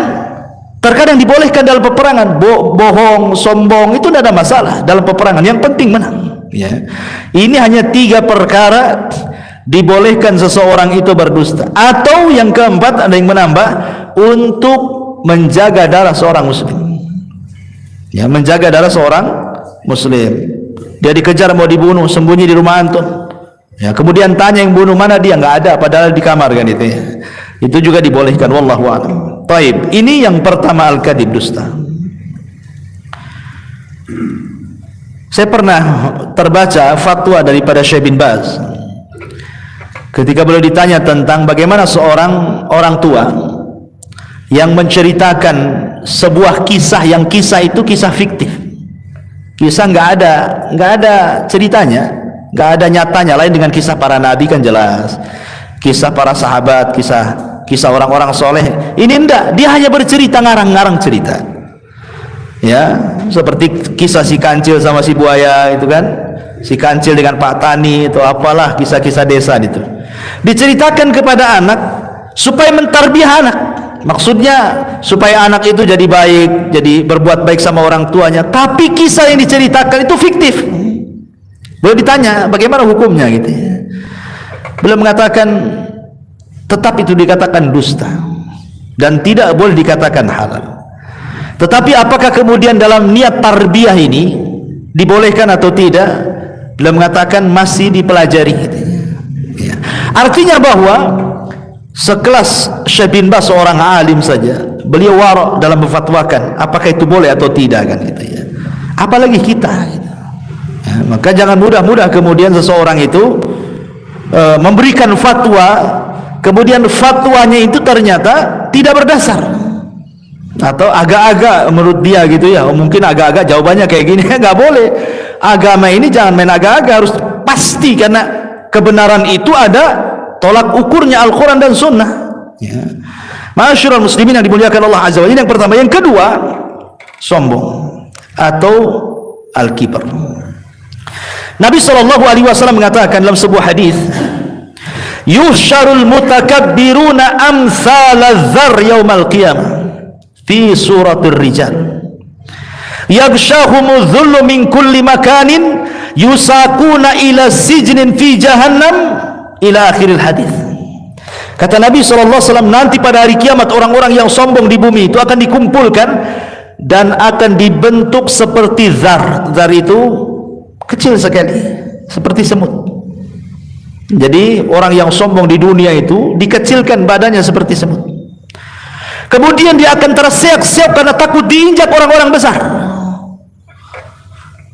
terkadang dibolehkan dalam peperangan. Bohong, sombong itu tidak ada masalah dalam peperangan, yang penting menang. Ya. Ini hanya 3 perkara dibolehkan seseorang itu berdusta. Atau yang keempat, ada yang menambah, untuk menjaga darah seorang muslim. Ya, menjaga darah seorang muslim. Dia dikejar mau dibunuh, sembunyi di rumah antum. Ya, kemudian tanya yang bunuh, mana dia? Nggak ada, padahal di kamar, kan itu ya. Itu juga dibolehkan, wallahu a'lam. Baik, ini yang pertama, al-kadhib, dusta. Saya pernah terbaca fatwa daripada Syekh bin Baz ketika beliau ditanya tentang bagaimana seorang orang tua yang menceritakan sebuah kisah, yang kisah itu kisah fiktif, kisah nggak ada ceritanya, nggak ada nyatanya, lain dengan kisah para nabi kan jelas, kisah para sahabat, kisah orang-orang soleh. Ini enggak, dia hanya bercerita, ngarang-ngarang cerita. Ya, seperti kisah si kancil sama si buaya itu kan, si kancil dengan Pak Tani, itu apalah kisah-kisah desa itu. Diceritakan kepada anak supaya mentarbiah anak. Maksudnya supaya anak itu jadi baik, jadi berbuat baik sama orang tuanya. Tapi kisah yang diceritakan itu fiktif. Beliau ditanya bagaimana hukumnya gitu ya. Beliau mengatakan tetap itu dikatakan dusta dan tidak boleh dikatakan halal. Tetapi apakah kemudian dalam niat tarbiyah ini dibolehkan atau tidak? Beliau mengatakan masih dipelajari gitu ya. Artinya bahwa sekelas Syekh bin Baz, seorang alim saja, beliau wara' dalam memfatwakan apakah itu boleh atau tidak, kan gitu ya. Apalagi kita gitu. Ya, maka jangan mudah-mudah kemudian seseorang itu memberikan fatwa, kemudian fatwanya itu ternyata tidak berdasar atau agak-agak menurut dia gitu ya. Mungkin agak-agak jawabannya kayak gini. Nggak boleh. Agama ini jangan main agak-agak, harus pasti, karena kebenaran itu ada tolak ukurnya, Al-Quran dan Sunnah ya. Ma'asyiral muslimin yang dimuliakan Allah Azza wa Jalla. Yang pertama. Yang kedua, sombong atau al-kibar. Nabi SAW mengatakan dalam sebuah hadis, yuhsyarul mutakabbiruna amsalaz zar yaumal qiyamah fi suratir rijal yaghshahumuz dhullu min kulli makanin yusakuna ila sijnin fi jahannam ila akhiril hadis. Kata Nabi SAW, nanti pada hari kiamat orang-orang yang sombong di bumi itu akan dikumpulkan dan akan dibentuk seperti zar. Zar itu kecil sekali, seperti semut. Jadi orang yang sombong di dunia itu dikecilkan badannya seperti semut. Kemudian dia akan terseok-seok karena takut diinjak orang-orang besar.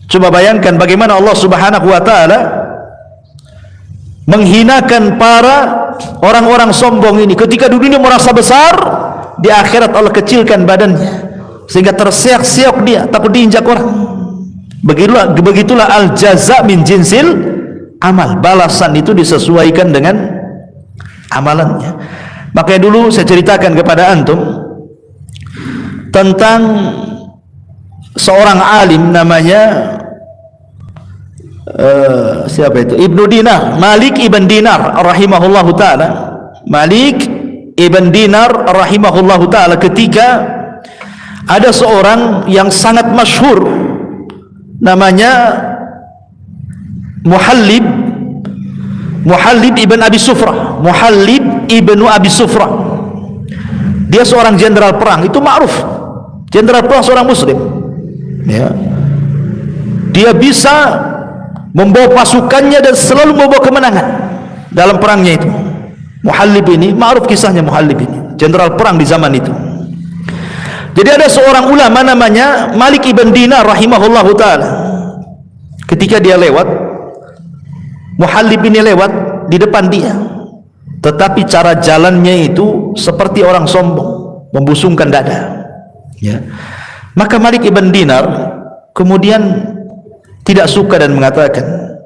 Coba bayangkan bagaimana Allah Subhanahu wa taala menghinakan para orang-orang sombong ini. Ketika di dunia merasa besar, di akhirat Allah kecilkan badannya sehingga terseok-seok dia, takut diinjak orang. Begitulah al-jaza min jinsil amal. Balasan itu disesuaikan dengan amalannya. Makanya dulu saya ceritakan kepada antum tentang seorang alim namanya siapa itu? Ibnu Dinar, Malik ibn Dinar rahimahullahu taala. Malik ibn Dinar rahimahullahu taala, ketika ada seorang yang sangat masyhur namanya Muhallib ibn Abi Sufrah. Muhallib ibn Abi Sufrah, dia seorang jenderal perang, itu ma'ruf, jenderal perang, seorang muslim ya. Dia bisa membawa pasukannya dan selalu membawa kemenangan dalam perangnya itu. Muhallib ini ma'ruf kisahnya. Muhallib ini jenderal perang di zaman itu. Jadi ada seorang ulama namanya Malik ibn Dinar rahimahullahu taala. Ketika dia lewat, Muhallib ini lewat di depan dia, tetapi cara jalannya itu seperti orang sombong. membusungkan dada. Ya. Maka Malik ibn Dinar kemudian tidak suka dan mengatakan,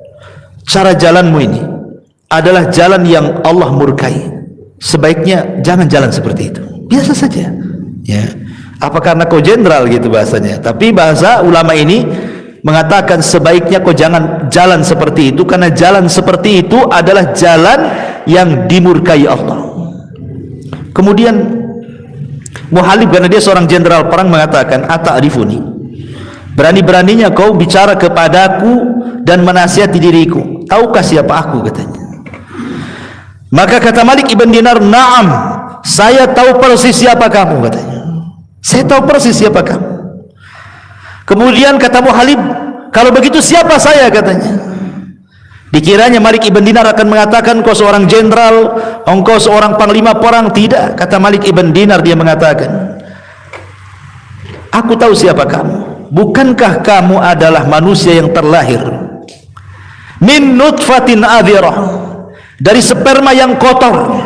cara jalanmu ini adalah jalan yang Allah murkai. Sebaiknya jangan jalan seperti itu. Biasa saja. Ya. Apa karena kau jenderal gitu bahasanya? Tapi bahasa ulama ini mengatakan sebaiknya kau jangan jalan seperti itu, karena jalan seperti itu adalah jalan yang dimurkai Allah. Kemudian Muhalib, karena dia seorang jenderal perang, mengatakan, ata'rifuni, berani-beraninya kau bicara kepadaku dan menasihati diriku, tahukah siapa aku, katanya. Maka kata Malik ibn Dinar, na'am, saya tahu persis siapa kamu, katanya. Saya tahu persis siapa kamu. Kemudian kata Muhalib, kalau begitu siapa saya, katanya. Dikiranya Malik ibn Dinar akan mengatakan, kau seorang jenderal, engkau seorang panglima perang. Tidak, kata Malik ibn Dinar, dia mengatakan, aku tahu siapa kamu. Bukankah kamu adalah manusia yang terlahir min nutfatin adhirah, dari sperma yang kotor,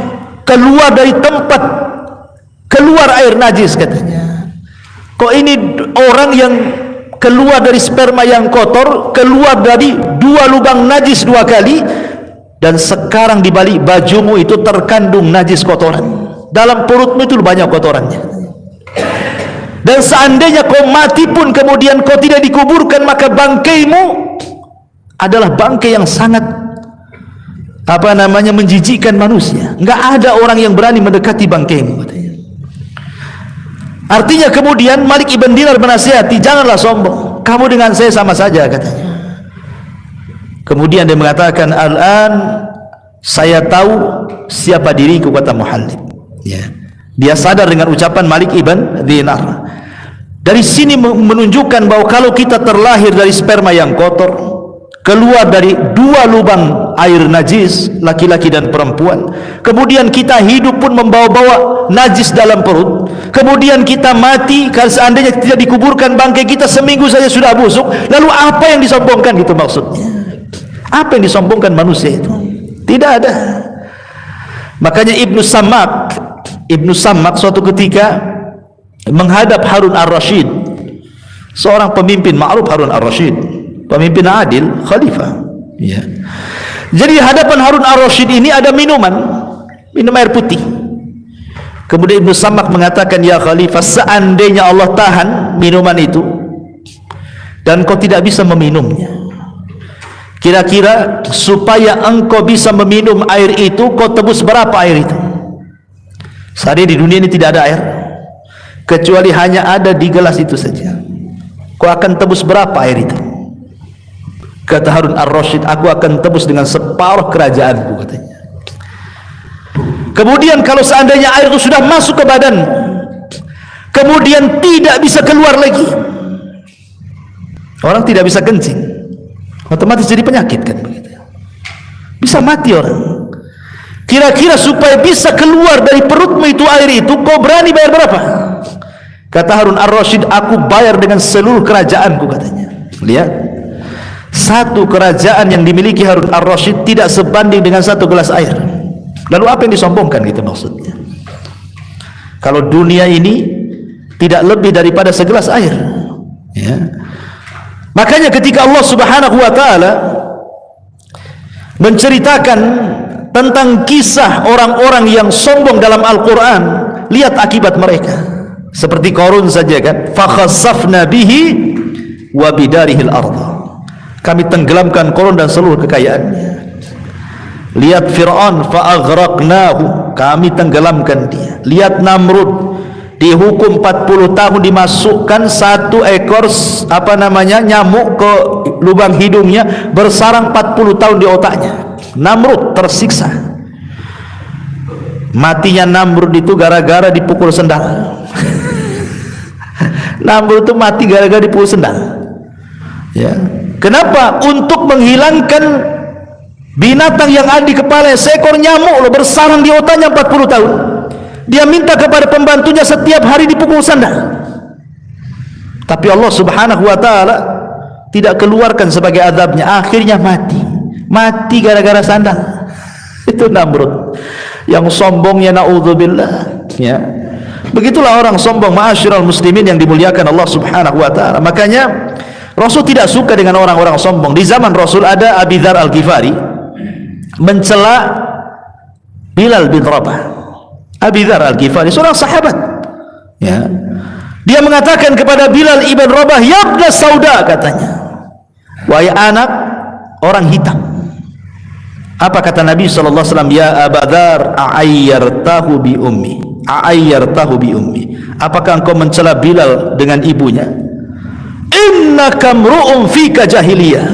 keluar dari tempat keluar air najis, katanya. Kok ini orang yang keluar dari sperma yang kotor, keluar dari 2 lubang najis 2 kali, dan sekarang di balik bajumu itu terkandung najis kotoran. Dalam perutmu itu banyak kotorannya. Dan seandainya kau mati pun kemudian kau tidak dikuburkan, maka bangkaimu adalah bangkai yang sangat menjijikkan manusia. Enggak ada orang yang berani mendekati bangkaimu, katanya. Artinya kemudian Malik ibn Dinar menasihati, janganlah sombong, kamu dengan saya sama saja, katanya. Kemudian dia mengatakan, al-an saya tahu siapa diriku, kata Muhalib. Ya. Dia sadar dengan ucapan Malik ibn Dinar. Dari sini menunjukkan bahwa kalau kita terlahir dari sperma yang kotor, keluar dari 2 lubang air najis, laki-laki dan perempuan, kemudian kita hidup pun membawa-bawa najis dalam perut, kemudian kita mati, kalau seandainya tidak dikuburkan, bangkai kita seminggu saja sudah busuk, lalu apa yang disombongkan, gitu maksudnya. Apa yang disombongkan manusia itu? Tidak ada. Makanya Ibnu Sammak suatu ketika menghadap Harun ar-Rasyid, seorang pemimpin ma'ruf. Harun ar-Rasyid pemimpin adil, khalifah, ya. Jadi di hadapan Harun ar-Rasyid ini ada minum air putih. Kemudian Ibnu Sammak mengatakan, ya khalifah, seandainya Allah tahan minuman itu dan kau tidak bisa meminumnya, kira-kira supaya engkau bisa meminum air itu, kau tebus berapa air itu? Saat ini di dunia ini tidak ada air kecuali hanya ada di gelas itu saja. Kau akan tebus berapa air itu? Kata Harun ar-Rasyid, aku akan tebus dengan separuh kerajaanku, katanya. Kemudian kalau seandainya air itu sudah masuk ke badan, kemudian tidak bisa keluar lagi, orang tidak bisa kencing, otomatis jadi penyakit, kan begitu. Bisa mati orang. Kira-kira supaya bisa keluar dari perutmu itu air itu, kau berani bayar berapa? Kata Harun ar-Rasyid, aku bayar dengan seluruh kerajaanku, katanya. Lihat, satu kerajaan yang dimiliki Harun ar-Rasyid tidak sebanding dengan 1 gelas air. Lalu apa yang disombongkan, gitu maksudnya. Kalau dunia ini tidak lebih daripada segelas air, ya. Makanya ketika Allah Subhanahu wa taala menceritakan tentang kisah orang-orang yang sombong dalam Al-Quran, lihat akibat mereka. Seperti Qarun saja, kan, fa khassafna bihi wa bidarihil ardh, kami tenggelamkan Qarun dan seluruh kekayaannya. Lihat Fir'aun, fa aghraqnahu, kami tenggelamkan dia. Lihat Namrud, dihukum 40 tahun, dimasukkan 1 ekor nyamuk ke lubang hidungnya, bersarang 40 tahun di otaknya. Namrud tersiksa. Matinya Namrud itu gara-gara dipukul sendal. Namrud itu mati gara-gara dipukul sendal, ya. Kenapa? Untuk menghilangkan binatang yang ada di kepala, seekor nyamuk loh, bersarang di otaknya 40 tahun. Dia minta kepada pembantunya setiap hari dipukul sandal. Tapi Allah Subhanahu wa taala tidak keluarkan sebagai azabnya, akhirnya mati gara-gara sandal. Itu Namrud yang sombongnya, naudzubillah, ya. Begitulah orang sombong, ma'asyiral muslimin yang dimuliakan Allah Subhanahu wa taala. Makanya Rasul tidak suka dengan orang-orang sombong. Di zaman Rasul ada Abi Dzar Al-Ghifari mencela Bilal bin Rabah. Abi Dzar Al-Ghifari seorang sahabat, ya. Dia mengatakan kepada Bilal ibn Rabah, "Ya ibna Sauda," katanya, "wahai anak orang hitam." Apa kata Nabi sallallahu alaihi wasallam? "Ya Aba Dzar, a'ayyartahu bi ummi." A'ayyartahu bi ummi. Apakah engkau mencela Bilal dengan ibunya? Innaka mru'un fika jahiliyah.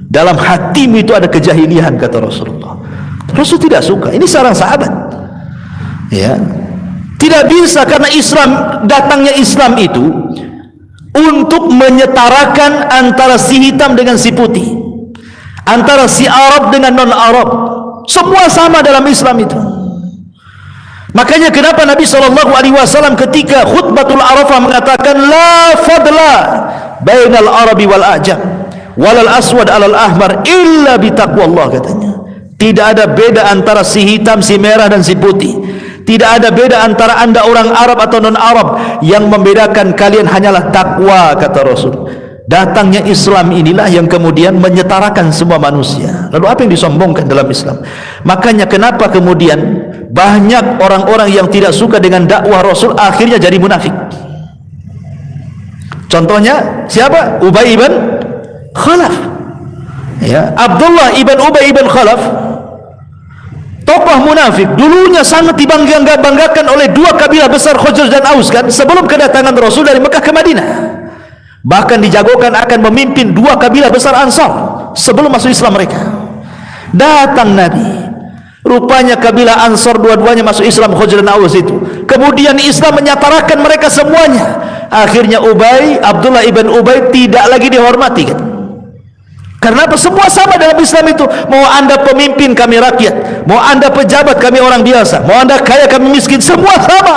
Dalam hatimu itu ada kejahilian, kata Rasulullah. Rasul tidak suka. Ini seorang sahabat, ya. Tidak bisa, karena Islam, datangnya Islam itu untuk menyetarakan antara si hitam dengan si putih, antara si Arab dengan non Arab. Semua sama dalam Islam itu. Makanya kenapa Nabi SAW ketika khutbatul Arafah mengatakan la fadla bainal Arabi wal Ajam walal aswad alal ahmar illa bitaqwallah, katanya. Tidak ada beda antara si hitam, si merah dan si putih. Tidak ada beda antara anda orang Arab atau non Arab. Yang membedakan kalian hanyalah takwa, kata Rasul. Datangnya Islam inilah yang kemudian menyetarakan semua manusia. Lalu apa yang disombongkan dalam Islam? Makanya kenapa kemudian banyak orang-orang yang tidak suka dengan dakwah Rasul akhirnya jadi munafik. Contohnya siapa? Ubay ibn Khalaf, ya. Abdullah ibn Ubay ibn Khalaf, tokoh munafik, dulunya sangat dibanggakan oleh dua kabilah besar Khazraj dan Aus, kan, sebelum kedatangan Rasul dari Mekah ke Madinah. Bahkan dijagokan akan memimpin dua kabilah besar Ansar sebelum masuk Islam mereka. Datang Nabi, rupanya kabilah Ansar dua-duanya masuk Islam, Khazraj dan Aus itu. Kemudian Islam menyatarakan mereka semuanya. Akhirnya Abdullah ibn Ubay tidak lagi dihormati, kan? Karena apa? Semua sama dalam Islam itu. Mau anda pemimpin, kami rakyat. Mau anda pejabat, kami orang biasa. Mau anda kaya, kami miskin. Semua sama.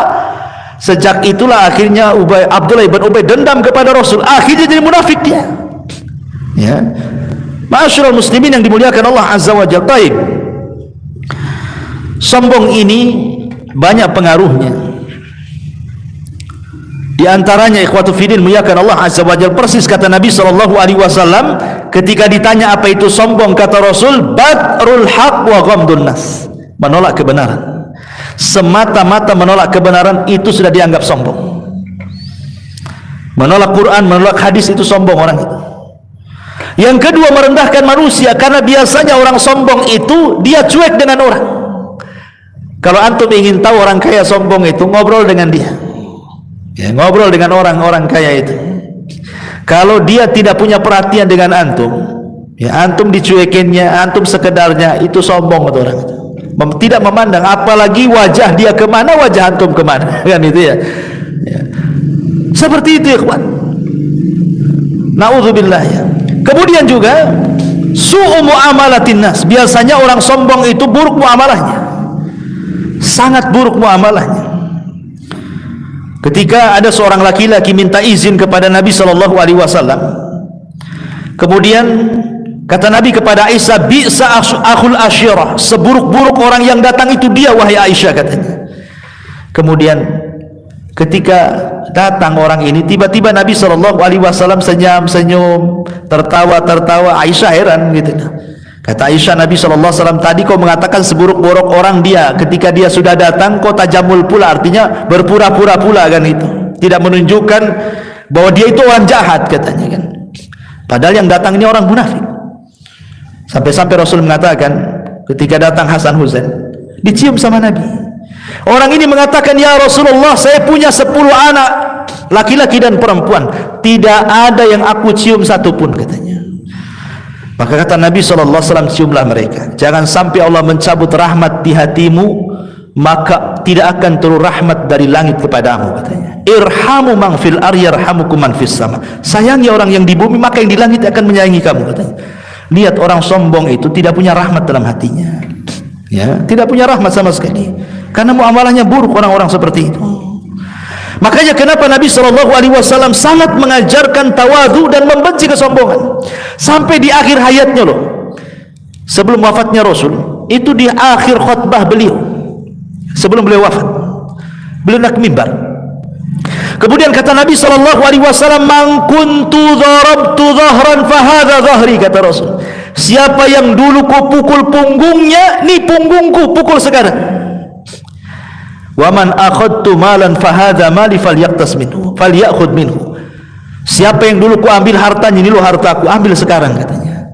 Sejak itulah akhirnya Abdullah ibn Ubay dendam kepada Rasul. Akhirnya jadi munafik dia, ya. Ma'asyiral muslimin yang dimuliakan Allah Azza wa Jalla. Taib. Sombong ini banyak pengaruhnya. Di antaranya ikhwatu fiddin muliakan Allah Azza wa Jalla, persis kata Nabi SAW ketika ditanya apa itu sombong, kata Rasul, batrul haq wa ghamdun nas, menolak kebenaran. Semata-mata menolak kebenaran itu sudah dianggap sombong. Menolak Quran, menolak hadis itu sombong orang itu. Yang kedua, merendahkan manusia, karena biasanya orang sombong itu dia cuek dengan orang. Kalau antum ingin tahu orang kaya sombong itu, ngobrol dengan dia, ya, ngobrol dengan orang-orang kaya itu. Kalau dia tidak punya perhatian dengan antum, ya, antum dicuekinnya, antum sekedarnya, itu sombong itu orang itu. Tidak memandang, apalagi wajah dia kemana, wajah antum kemana, kan itu, ya, ya. Seperti itu, ikhwan. Na'udzubillah, ya. Kemudian juga su'u muamalatin nas, biasanya orang sombong itu buruk muamalahnya, sangat buruk muamalahnya. Ketika ada seorang laki-laki minta izin kepada Nabi SAW, kemudian kata Nabi kepada Aisyah, bi'sa akhul asyirah, seburuk-buruk orang yang datang itu dia, wahai Aisyah, katanya. Kemudian ketika datang orang ini, tiba-tiba Nabi SAW senyum-senyum, tertawa-tertawa. Aisyah heran, gitu. Kata Aisyah, Nabi SAW, tadi kau mengatakan seburuk-buruk orang dia, ketika dia sudah datang kau tajamul pula, artinya berpura-pura pula, kan itu. Tidak menunjukkan bahwa dia itu orang jahat, katanya, kan. Padahal yang datang ini orang munafik. Sampai-sampai Rasul mengatakan ketika datang Hasan Husain, dicium sama Nabi. Orang ini mengatakan, ya Rasulullah, saya punya 10 anak, laki-laki dan perempuan, tidak ada yang aku cium satupun, katanya. Maka kata Nabi SAW, ciumlah mereka. Jangan sampai Allah mencabut rahmat di hatimu, maka tidak akan turun rahmat dari langit kepadamu, katanya. Irhamu man fil ardi yarhamukum man fis sama. Sayangi orang yang di bumi, maka yang di langit akan menyayangi kamu, katanya. Lihat, orang sombong itu tidak punya rahmat dalam hatinya, ya, tidak punya rahmat sama sekali, karena muamalahnya buruk orang-orang seperti itu. Makanya kenapa Nabi SAW sangat mengajarkan tawadu dan membenci kesombongan. Sampai di akhir hayatnya loh, sebelum wafatnya Rasul, itu di akhir khutbah beliau, sebelum beliau wafat, beliau naik mimbar, Kemudian kata Nabi SAW, man kuntu darabtu dhahran fahadha dhahri, kata Rasul. Siapa yang dulu ku pukul punggungnya, ni punggungku, pukul sekarang. Wa man akhadtu malan fahadha mali falyaqtas minhu falyakhudh minhu. Siapa yang dulu ku ambil hartanya, ini lo hartaku, ambil sekarang, katanya.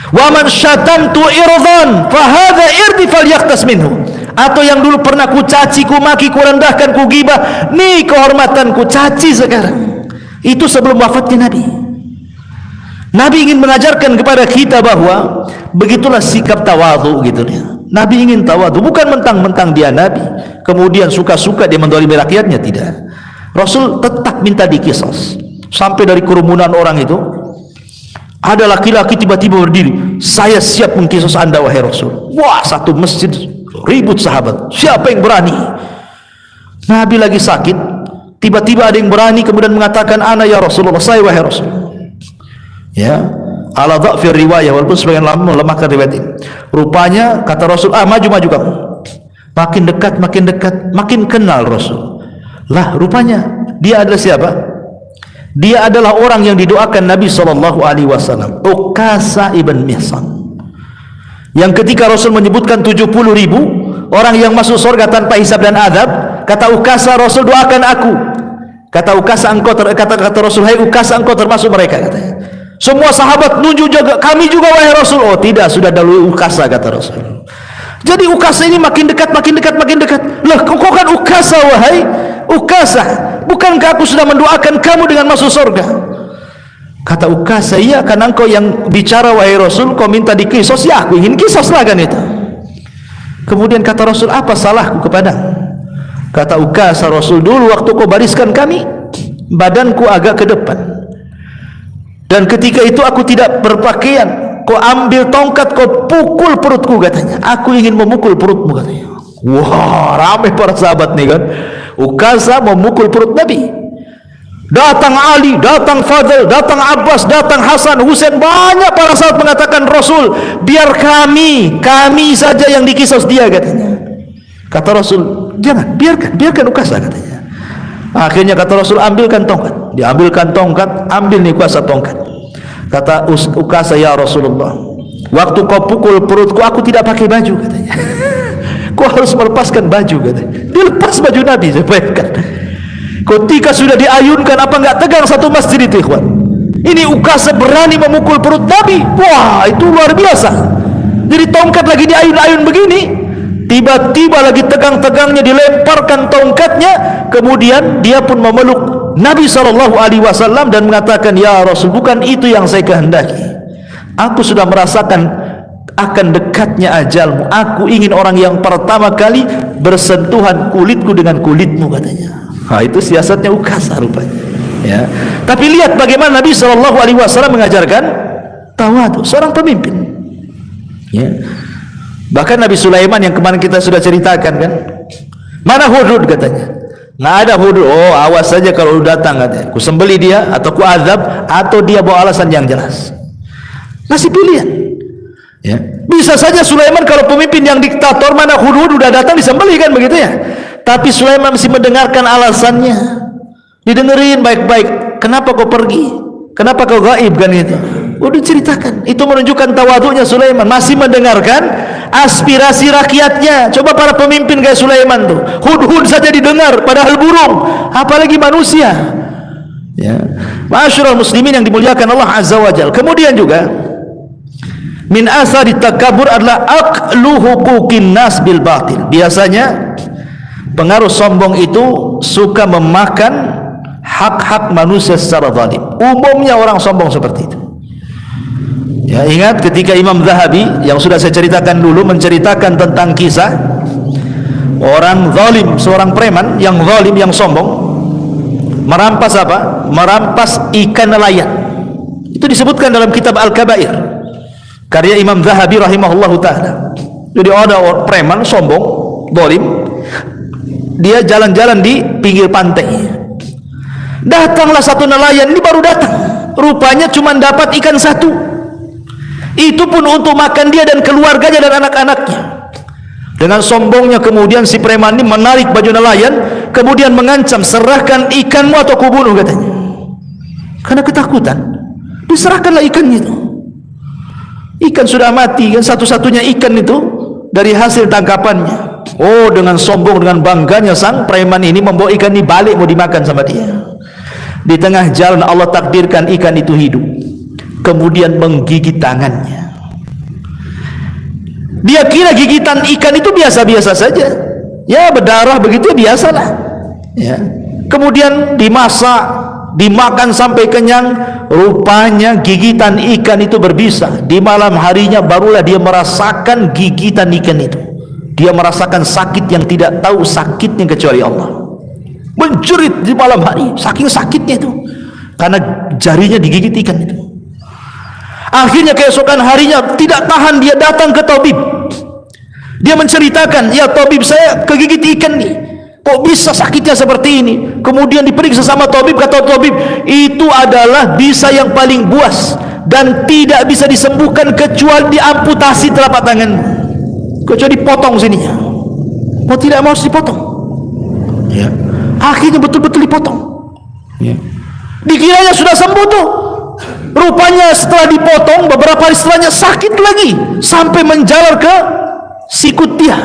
Wa man syatantu irdan fahadha irdi falyaqtas minhu. Atau yang dulu pernah ku caci, ku maki, ku rendahkan, ku gibah, nih kehormatanku, caci sekarang. Itu sebelum wafatnya Nabi. Nabi ingin mengajarkan kepada kita bahwa begitulah sikap tawadhu gitu dia. Nabi ingin tawadhu, bukan mentang-mentang dia Nabi kemudian suka-suka dia mendolimi rakyatnya, tidak. Rasul tetap minta dikisos. Sampai dari kerumunan orang itu ada laki-laki tiba-tiba berdiri, saya siap mengkisos anda wahai Rasul. Wah, satu masjid ribut sahabat, siapa yang berani? Nabi lagi sakit, tiba-tiba ada yang berani kemudian mengatakan, ana ya Rasulullah, saya wahai Rasul. Ya, ala dha'fir riwayah, walaupun sebagian lama melemahkan riwayat ini. Rupanya kata Rasul, maju kamu. Makin dekat, makin kenal Rasul. Lah, rupanya dia adalah siapa? Dia adalah orang yang didoakan Nabi SAW, Uqasa ibn Mihsan, yang ketika Rasul menyebutkan 70.000 orang yang masuk surga tanpa hisab dan adab, kata Uqasa, Rasul doakan aku. Kata Uqasa, kata Rasul, hai Uqasa, engkau termasuk mereka, katanya. Semua sahabat nunjuk juga, kami juga wahai Rasul. Oh tidak, sudah dahulu Uqasa, kata Rasul. Jadi Uqasa ini makin dekat. Lah, kau kan Uqasa, wahai Uqasa, bukankah aku sudah mendoakan kamu dengan masuk surga? Kata Uqasa, iya, karena engkau yang bicara wahai Rasul, kau minta dikisos, ya aku ingin kisos lah kan itu. Kemudian kata Rasul, apa salahku kepadamu? Kata Uqasa, Rasul, dulu waktu kau bariskan kami, badanku agak ke depan, dan ketika itu aku tidak berpakaian, kau ambil tongkat, kau pukul perutku, katanya. Aku ingin memukul perutmu, katanya. Wah, ramai para sahabat nih kan. Uqasa memukul perut Nabi. Datang Ali, datang Fadl, datang Abbas, datang Hasan, Husain, banyak para sahabat mengatakan, Rasul, biar kami saja yang dikisos dia, katanya. Kata Rasul, jangan, biarkan Uqasa, katanya. Akhirnya kata Rasul, ambilkan tongkat. Diambilkan tongkat, ambil nih Uqasa tongkat. Kata Uqasa, ya Rasulullah, waktu kau pukul perutku, aku tidak pakai baju, katanya. Kau harus melepaskan baju, katanya. Dilepas baju Nabi, saya bayangkan. Ketika sudah diayunkan, apa enggak tegang satu masjid itu, ikhwan? Ini Uqasa berani memukul perut Nabi. Wah, itu luar biasa. Jadi tongkat lagi diayun-ayun begini, tiba-tiba lagi tegang-tegangnya dilemparkan tongkatnya, kemudian dia pun memeluk Nabi SAW dan mengatakan, ya Rasul, bukan itu yang saya kehendaki. Aku sudah merasakan akan dekatnya ajalmu. Aku ingin orang yang pertama kali bersentuhan kulitku dengan kulitmu, katanya. Nah, itu siasatnya Uqasa rupanya. Ya. Tapi lihat bagaimana Nabi SAW mengajarkan tawadhu, seorang pemimpin. Ya. Bahkan Nabi Sulaiman yang kemarin kita sudah ceritakan kan, mana Hudhud, katanya. Nggak ada Hudhud. Oh, awas saja kalau datang, katanya. Ku sembeli dia, atau ku azab, atau dia bawa alasan yang jelas. Masih pilihan. Ya. Bisa saja Sulaiman kalau pemimpin yang diktator, mana Hudhud udah datang disembeli kan, begitu ya. Tapi Sulaiman masih mendengarkan alasannya, didengerin baik-baik. Kenapa kau pergi? Kenapa kau gaib, kan itu? Udah diceritakan. Itu menunjukkan tawadhunya Sulaiman, masih mendengarkan aspirasi rakyatnya. Coba para pemimpin kayak Sulaiman tuh, Hudhud saja didengar, padahal burung, apalagi manusia. Ya, ma'asyiral muslimin yang dimuliakan Allah Azza wa Jalla. Kemudian juga min asari takabur adalah aqlu huquqin nas bil batil. Biasanya pengaruh sombong itu suka memakan hak-hak manusia secara zalim. Umumnya orang sombong seperti itu. Ya, ingat ketika Imam Zahabi yang sudah saya ceritakan dulu menceritakan tentang kisah orang zalim, seorang preman yang zalim, yang sombong, merampas apa? Merampas ikan nelayan. Itu disebutkan dalam kitab Al-Kabair karya Imam Zahabi rahimahullahu ta'ala. Jadi ada orang preman sombong, zalim, dia jalan-jalan di pinggir pantai. Datanglah satu nelayan, ini baru datang, rupanya cuma dapat ikan satu. Itu pun untuk makan dia dan keluarganya dan anak-anaknya. Dengan sombongnya kemudian si preman ini menarik baju nelayan, kemudian mengancam, serahkan ikanmu atau kubunuh, katanya. Karena ketakutan, diserahkanlah ikannya itu. Ikan sudah mati kan, satu-satunya ikan itu dari hasil tangkapannya. Oh, dengan sombong, dengan bangganya sang preman ini membawa ikan ini balik mau dimakan sama dia. Di tengah jalan Allah takdirkan ikan itu hidup, kemudian menggigit tangannya. Dia kira gigitan ikan itu biasa-biasa saja, ya berdarah begitu biasalah, ya. Kemudian dimasak, dimakan sampai kenyang. Rupanya gigitan ikan itu berbisa. Di malam harinya barulah dia merasakan gigitan ikan itu. Dia merasakan sakit yang tidak tahu sakitnya kecuali Allah. Menjerit di malam hari, saking sakitnya itu, karena jarinya digigit ikan itu. Akhirnya keesokan harinya tidak tahan, dia datang ke tabib. Dia menceritakan, ya tabib, saya kegigit ikan nih, kok bisa sakitnya seperti ini? Kemudian diperiksa sama tabib, kata tabib, itu adalah bisa yang paling buas dan tidak bisa disembuhkan kecuali diamputasi telapak tangan, kecuali dipotong sininya. Mau tidak mau harus dipotong, ya. Akhirnya betul-betul dipotong, ya. Dikiranya sudah sembuh tuh. Rupanya setelah dipotong, beberapa hari setelahnya sakit lagi, sampai menjalar ke sikut dia.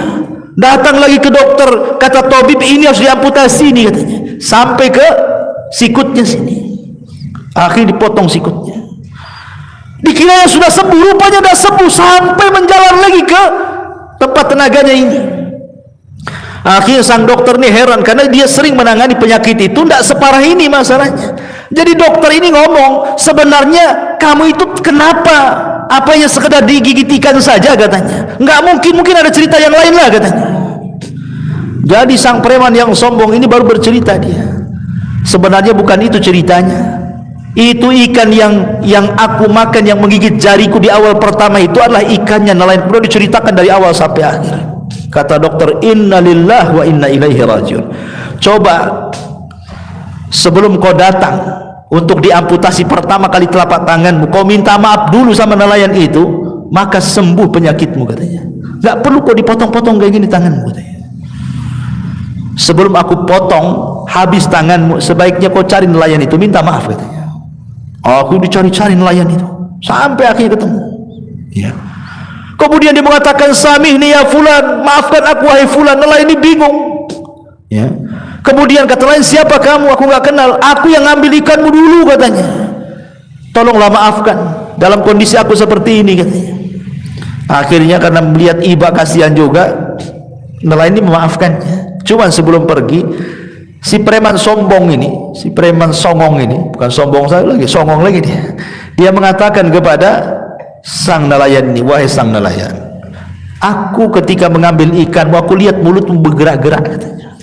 Datang lagi ke dokter, kata tabib, ini harus diamputasi ini, katanya, sampai ke sikutnya sini. Akhirnya dipotong sikutnya. Dikiranya sudah sembuh, rupanya sudah sembuh, sampai menjalar lagi ke tempat tenaganya ini. Akhirnya sang dokter ini heran, karena dia sering menangani penyakit itu, tidak separah ini masalahnya. Jadi dokter ini ngomong, sebenarnya kamu itu kenapa? Apanya sekedar digigit ikan saja, katanya. Nggak mungkin ada cerita yang lain lah, katanya. Jadi sang preman yang sombong ini baru bercerita dia. Sebenarnya bukan itu ceritanya. Itu ikan yang aku makan, yang menggigit jariku di awal pertama itu adalah ikannya nelayan. Perlu diceritakan dari awal sampai akhir. Kata dokter, inna lillahi wa inna ilaihi rajiun. Coba sebelum kau datang untuk diamputasi pertama kali telapak tanganmu, kau minta maaf dulu sama nelayan itu, maka sembuh penyakitmu, katanya. Gak perlu kau dipotong-potong kayak gini tanganmu, katanya. Sebelum aku potong habis tanganmu, sebaiknya kau cari nelayan itu, minta maaf, katanya. Aku dicari-cari nelayan itu sampai akhirnya ketemu, ya. Kemudian dia mengatakan, samihni ya fulan, maafkan aku wahai fulan. Nelayan ini bingung, ya. Kemudian kata lain, siapa kamu? Aku nggak kenal. Aku yang ngambil ikanmu dulu, katanya. Tolonglah maafkan, dalam kondisi aku seperti ini, katanya. Akhirnya karena melihat iba kasihan juga, nelayan ini memaafkannya. Cuman sebelum pergi, si preman sombong ini, si preman songong ini, bukan sombong saya lagi, songong lagi dia. Dia mengatakan kepada sang nelayan ini, wahai sang nelayan, aku ketika mengambil ikanmu, aku lihat mulutmu bergerak-gerak, katanya.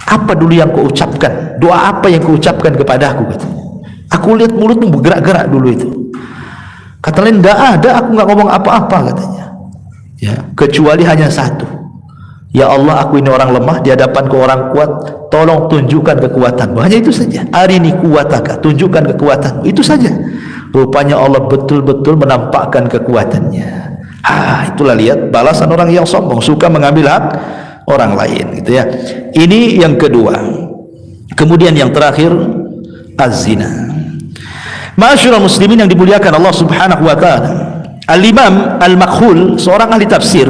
Apa dulu yang kau ucapkan? Doa apa yang kau ucapkan kepada aku, katanya. Aku lihat mulutmu bergerak-gerak dulu itu. Kata lain, tidak ada, aku nggak ngomong apa-apa, katanya, ya, kecuali hanya satu. Ya Allah, aku ini orang lemah di hadapanku orang kuat, tolong tunjukkan kekuatanmu. Hanya itu saja. Arini kuwataka, tunjukkan kekuatanmu. Itu saja. Rupanya Allah betul-betul menampakkan kekuatannya. Itulah lihat balasan orang yang sombong, suka mengambil hak orang lain, gitu ya. Ini yang kedua. Kemudian yang terakhir, az-zina. Ma'asyiral muslimin yang dimuliakan Allah Subhanahu wa taala. Al-Imam Al-Makhul, seorang ahli tafsir.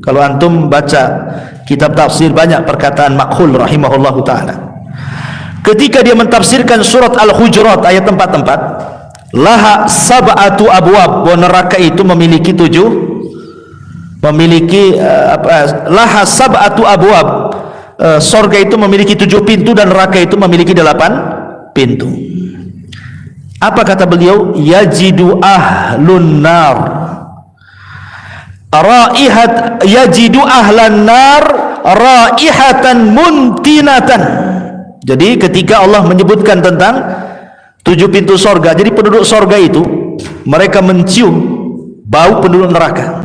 Kalau antum baca kitab tafsir, banyak perkataan Makhul rahimahullahu taala. Ketika dia mentafsirkan surat Al-Hujurat ayat 4, laha sab'atu abwab, bahwa neraka itu memiliki laha sab'atu abwab, surga itu memiliki 7 pintu dan neraka itu memiliki 8 pintu. Apa kata beliau? Yajidu ahlun nar yajidu ahlan nar raihatan muntinatan. Jadi ketika Allah menyebutkan tentang 7 pintu sorga, jadi penduduk sorga itu mereka mencium bau penduduk neraka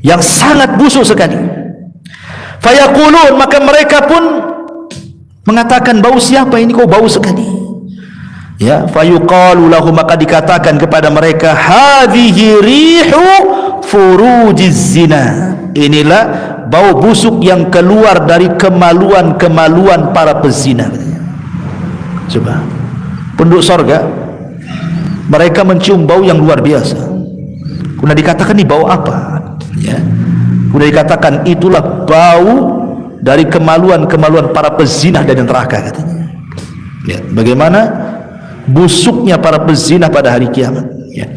yang sangat busuk sekali. Fayaqulun, maka mereka pun mengatakan, bau siapa ini kok bau sekali? Ya, fayuqalu lahu, maka dikatakan kepada mereka, hadhihi rihu furujiz zina, Inilah bau busuk yang keluar dari kemaluan-kemaluan para pezina. Coba, penduduk sorga mereka mencium bau yang luar biasa. Kemudian dikatakan ini bau apa? Ya. Kemudian dikatakan itulah bau dari kemaluan-kemaluan para pezina dari neraka, katanya. Ya, bagaimana busuknya para pezina pada hari kiamat. Ya.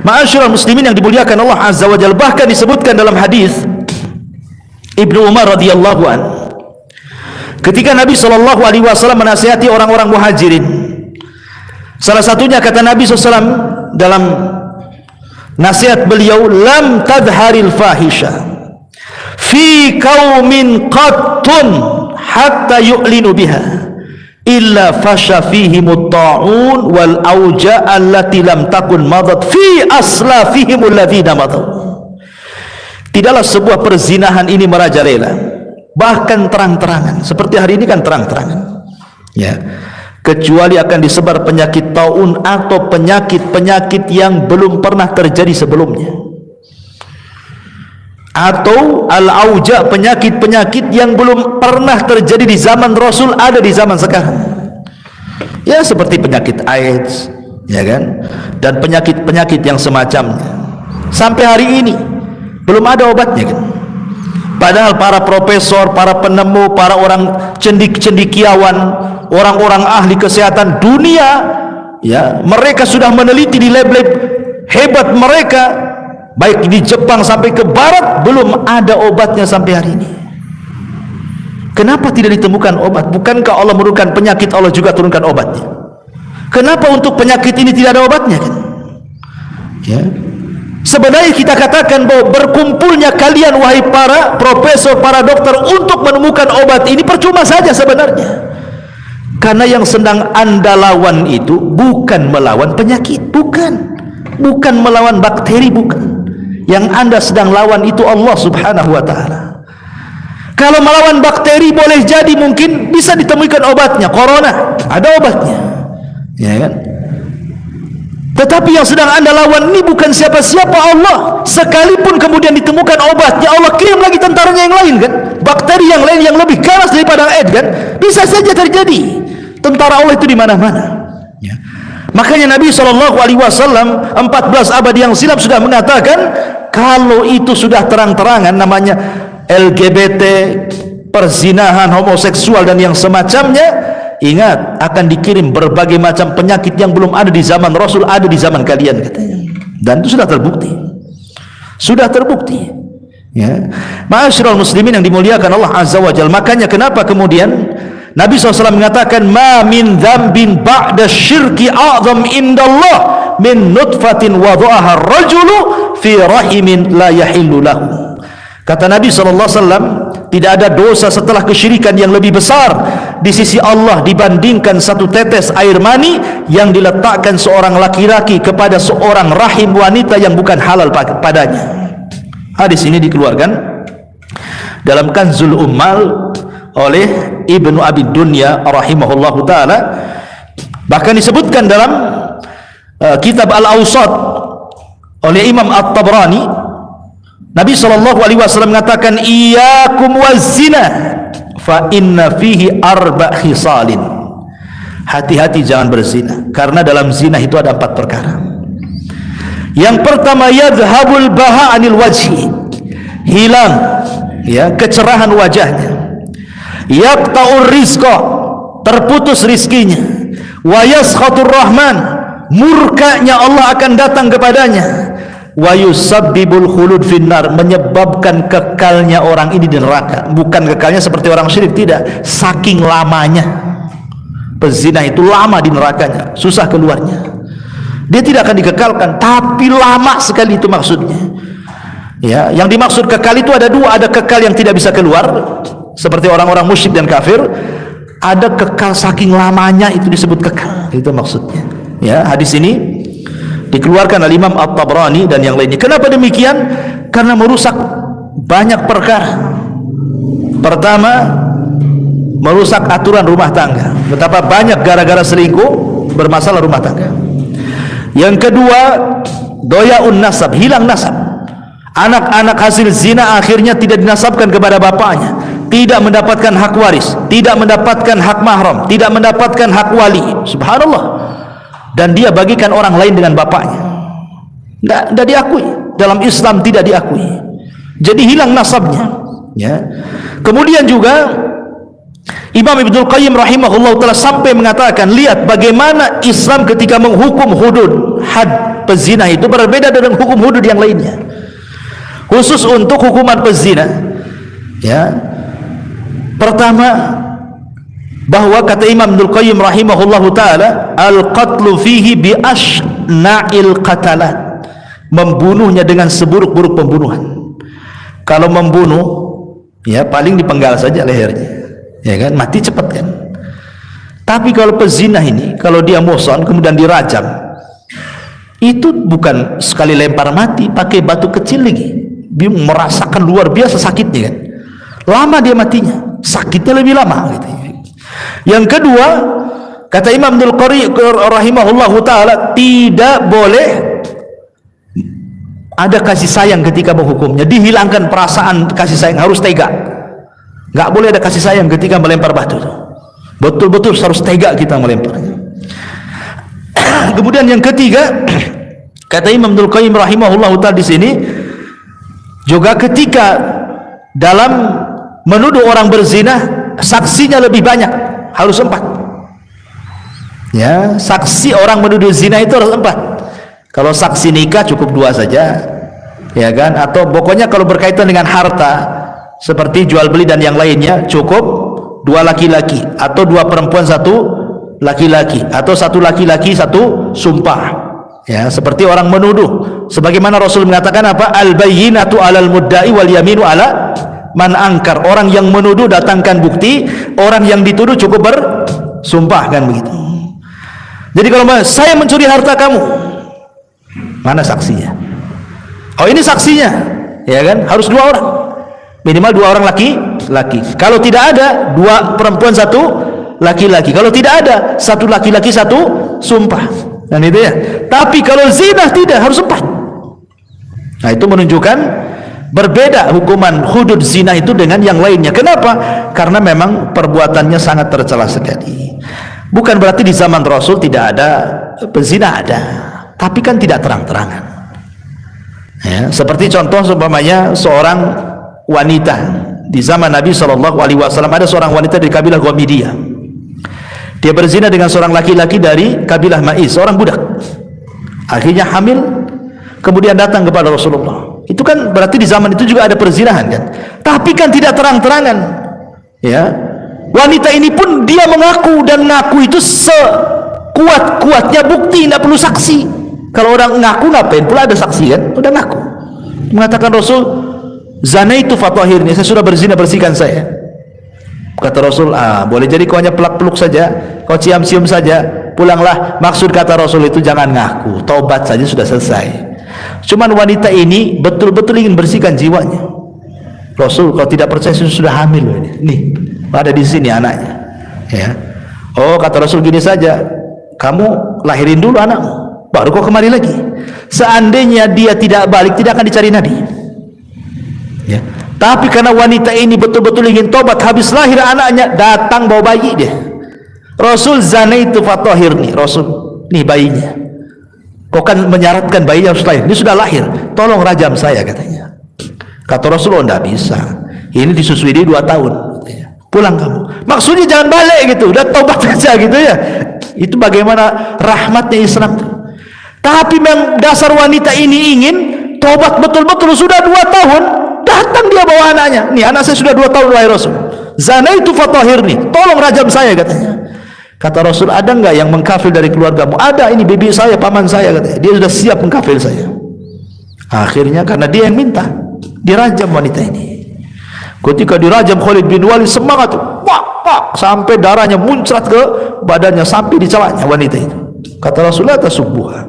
Ma'asyiral muslimin yang dimuliakan Allah Azza wa Jalla, bahkan disebutkan dalam hadis Ibnu Umar radhiyallahu an, ketika Nabi sallallahu alaihi wasallam menasihati orang-orang Muhajirin, salah satunya kata Nabi SAW dalam nasihat beliau, lam tadharil fahisha fi qaumin qattun hatta yu'linu biha illa fasha fihimut ta'un wal auja allati lam takun madat fi aslafihimul ladzina madaw. Tidaklah sebuah perzinahan ini merajalela, bahkan terang-terangan seperti hari ini kan terang-terangan, ya, kecuali akan disebar penyakit taun atau penyakit-penyakit yang belum pernah terjadi sebelumnya, atau al-auja, penyakit-penyakit yang belum pernah terjadi di zaman Rasul ada di zaman sekarang, ya, seperti penyakit AIDS, ya kan, dan penyakit-penyakit yang semacamnya. Sampai hari ini belum ada obatnya, kan? Padahal para profesor, para penemu, para orang cendikiawan, orang-orang ahli kesehatan dunia, ya, mereka sudah meneliti di lab-lab hebat mereka, baik di Jepang sampai ke barat, belum ada obatnya sampai hari ini. Kenapa tidak ditemukan obat? Bukankah Allah menurunkan penyakit, Allah juga turunkan obatnya? Kenapa untuk penyakit ini tidak ada obatnya, kan? Ya. Sebenarnya kita katakan bahwa berkumpulnya kalian wahai para profesor, para dokter untuk menemukan obat ini percuma saja sebenarnya. Karena yang sedang Anda lawan itu bukan melawan penyakit, bukan melawan bakteri, bukan. Yang Anda sedang lawan itu Allah Subhanahu wa taala. Kalau melawan bakteri boleh jadi mungkin bisa ditemukan obatnya. Corona ada obatnya, ya kan? Tetapi yang sedang Anda lawan ini bukan siapa-siapa, Allah. Sekalipun kemudian ditemukan obatnya, Allah kirim lagi tentaranya yang lain, kan? Bakteri yang lain yang lebih ganas daripada AIDS, kan? Bisa saja terjadi. Tentara Allah itu di mana-mana. Ya. Makanya Nabi SAW 14 abad yang silam sudah mengatakan, kalau itu sudah terang-terangan, namanya LGBT, perzinahan, homoseksual dan yang semacamnya, ingat, akan dikirim berbagai macam penyakit yang belum ada di zaman Rasul, ada di zaman kalian, katanya. Dan itu sudah terbukti, ya. Ma'asyiral muslimin yang dimuliakan Allah Azza wa Jalla. Makanya kenapa kemudian Nabi SAW mengatakan, ma min dzambin ba'da syirki a'zam indallah min nutfatin wada'aha rajulu fi rahimin la yahillu lahu. Kata Nabi SAW, tidak ada dosa setelah kesyirikan yang lebih besar di sisi Allah dibandingkan satu tetes air mani yang diletakkan seorang laki-laki kepada seorang rahim wanita yang bukan halal padanya. Hadis ini dikeluarkan dalam Kanzul Ummal oleh Ibnu Abi Dunya rahimahullahu ta'ala. Bahkan disebutkan dalam kitab Al-Awsat oleh Imam At-Tabrani, Nabi SAW mengatakan, iyyakum waz-zina fa inna fihi arba' khisalin. Hati-hati jangan berzina, karena dalam zina itu ada 4 perkara. Yang pertama, yadhhabul baha anil wajhi, hilang, ya, kecerahan wajahnya. Yaqta'ur rizqa, terputus rizkinya. Wa yaskhatur rahman, murkanya Allah akan datang kepadanya. Wa yusabbibul khulud finnar, menyebabkan kekalnya orang ini di neraka. Bukan kekalnya seperti orang syirik, tidak, saking lamanya. Pezina itu lama di nerakanya, susah keluarnya. Dia tidak akan dikekalkan, tapi lama sekali itu maksudnya. Ya, yang dimaksud kekal itu ada 2, ada kekal yang tidak bisa keluar seperti orang-orang musyrik dan kafir, ada kekal saking lamanya, itu disebut kekal, itu maksudnya. Ya, hadis ini dikeluarkan oleh Imam At-Tabrani dan yang lainnya. Kenapa demikian? Karena merusak banyak perkara. Pertama, merusak aturan rumah tangga. Betapa banyak gara-gara selingkuh bermasalah rumah tangga. Yang kedua, doyaun nasab, hilang nasab. Anak-anak hasil zina akhirnya tidak dinasabkan kepada bapaknya, tidak mendapatkan hak waris, tidak mendapatkan hak mahram, tidak mendapatkan hak wali. Subhanallah. Dan dia bagikan orang lain dengan bapaknya. Tidak diakui. Dalam Islam tidak diakui. Jadi hilang nasabnya. Ya. Kemudian juga Imam Ibnul Qayyim rahimahullah ta'ala sampai mengatakan, lihat bagaimana Islam ketika menghukum hudud, had pezina itu berbeda dengan hukum hudud yang lainnya. Khusus untuk hukuman pezina, ya. Pertama, bahwa kata Imam Ibnul Qayyim rahimahullahu taala, al-qatlu fihi bi ashna'il qatalat, membunuhnya dengan seburuk-buruk pembunuhan. Kalau membunuh, ya paling dipenggal saja lehernya, ya kan, mati cepat kan. Tapi kalau pezina ini, kalau dia muhsan kemudian dirajam, itu bukan sekali lempar mati, pakai batu kecil lagi. Dia merasakan luar biasa sakitnya kan. Lama dia matinya, sakitnya lebih lama gitu. Yang kedua, kata Imam Ibnul Qayyim rahimahullahu taala, tidak boleh ada kasih sayang ketika menghukumnya. Dihilangkan perasaan kasih sayang, harus tega. Enggak boleh ada kasih sayang ketika melempar batu itu. Betul-betul harus tega kita melemparnya. Kemudian yang ketiga, kata Imam Ibnul Qayyim rahimahullahu taala di sini, juga ketika dalam menuduh orang berzina, saksinya lebih banyak, harus 4. Ya, saksi orang menuduh zina itu harus 4. Kalau saksi nikah cukup 2 saja, ya kan? Atau pokoknya kalau berkaitan dengan harta seperti jual beli dan yang lainnya, cukup 2 laki-laki, atau 2 perempuan 1 laki-laki, atau 1 laki-laki 1 sumpah. Ya, seperti orang menuduh, sebagaimana Rasul mengatakan apa? Al-bayyinatu 'alal mudda'i wal yaminu 'ala man angkar. Orang yang menuduh datangkan bukti, orang yang dituduh cukup bersumpah, kan begitu. Jadi kalau saya mencuri harta kamu, mana saksinya? Oh, ini saksinya, ya kan? Harus 2 orang, minimal 2 orang laki-laki. Kalau tidak ada, 2 perempuan 1 laki-laki. Kalau tidak ada, 1 laki-laki 1 sumpah. Dan itu ya. Tapi kalau zina tidak, harus 4. Nah, itu menunjukkan berbeda hukuman hudud zina itu dengan yang lainnya. Kenapa? Karena memang perbuatannya sangat tercela sekali. Bukan berarti di zaman Rasul tidak ada pezina, ada, tapi kan tidak terang-terangan. Ya, seperti contoh seumpamanya seorang wanita di zaman Nabi SAW, ada seorang wanita dari kabilah Ghamidiyah. Dia berzina dengan seorang laki-laki dari kabilah Ma'is, seorang budak. Akhirnya hamil, kemudian datang kepada Rasulullah. Itu kan berarti di zaman itu juga ada perzinahan kan. Tapi kan tidak terang-terangan. Ya. Wanita ini pun dia mengaku, dan ngaku itu sekuat-kuatnya bukti, tidak perlu saksi. Kalau orang ngaku ngapain pula ada saksi kan? Udah ngaku. Mengatakan Rasul, zanaitu fatahirni, saya sudah berzina, bersihkan saya. Kata Rasul, boleh jadi kau hanya pelak-peluk saja, kau cium-cium saja, pulanglah. Maksud kata Rasul itu jangan ngaku, taubat saja sudah selesai. Cuman wanita ini betul-betul ingin bersihkan jiwanya. Rasul, kalau tidak percaya sudah hamil ini. Nih, ada di sini anaknya. Ya. Oh, kata Rasul gini saja, kamu lahirin dulu anakmu, baru kau kembali lagi. Seandainya dia tidak balik, tidak akan dicari Nabi. Ya. Tapi karena wanita ini betul-betul ingin tobat, habis lahir anaknya, datang bawa bayi dia. Rasul, zanaitu fatahirni. Rasul, nih bayinya. Kau kan menyaratkan bayinya harus lahir. Ini sudah lahir, tolong rajam saya, katanya. Kata Rasul, oh enggak bisa. Ini disusui dia 2 tahun. Pulang kamu. Maksudnya jangan balik gitu, udah tobat saja gitu ya. Itu bagaimana rahmatnya Islam. Tapi memang dasar wanita ini ingin tobat betul-betul, sudah 2 tahun. Datang dia bawa anaknya. Nih, anak saya sudah 2 tahun lahir Rasul. Zanaitu fatahirni, tolong rajam saya, katanya. Kata Rasul, ada enggak yang mengkafir dari keluargamu? Ada, ini bibi saya, paman saya, katanya. Dia sudah siap mengkafir saya. Akhirnya karena dia yang minta, dirajam wanita ini. Ketika dirajam, Khalid bin Walid semangat, pak, sampai darahnya muncrat ke badannya, sampai di celaknya wanita itu. Kata Rasulullah, tasubbuha,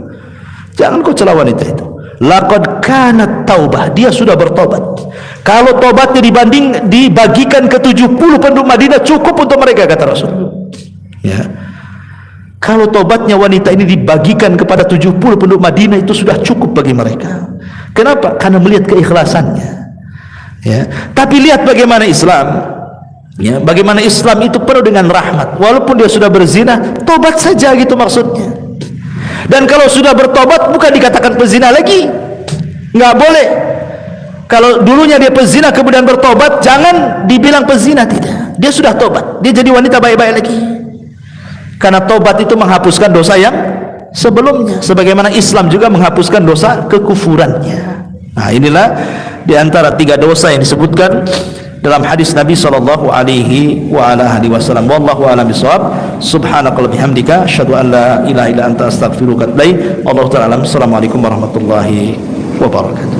jangan kau cela wanita itu. Laqad kanat taubah, dia sudah bertobat. Kalau tobatnya dibagikan ke 70 penduduk Madinah, cukup untuk mereka, kata Rasul. Ya. Kalau tobatnya wanita ini dibagikan kepada 70 penduduk Madinah, itu sudah cukup bagi mereka. Kenapa? Karena melihat keikhlasannya. Ya. Tapi lihat bagaimana Islam, ya, bagaimana Islam itu penuh dengan rahmat. Walaupun dia sudah berzina, tobat saja gitu maksudnya. Dan kalau sudah bertobat bukan dikatakan pezina lagi, nggak boleh. Kalau dulunya dia pezina kemudian bertobat, jangan dibilang pezina, tidak. Dia sudah tobat, dia jadi wanita baik-baik lagi. Karena tobat itu menghapuskan dosa yang sebelumnya, sebagaimana Islam juga menghapuskan dosa kekufurannya. Nah, inilah di antara 3 dosa yang disebutkan dalam hadis Nabi sallallahu alaihi wasallam. Wallahu a'lam bishawab. Subhanakallahumma bihamdika asyhadu an la ilaha illa anta astaghfiruka wa atubu ilaik. Wallahu ta'ala alam. Assalamualaikum warahmatullahi wabarakatuh.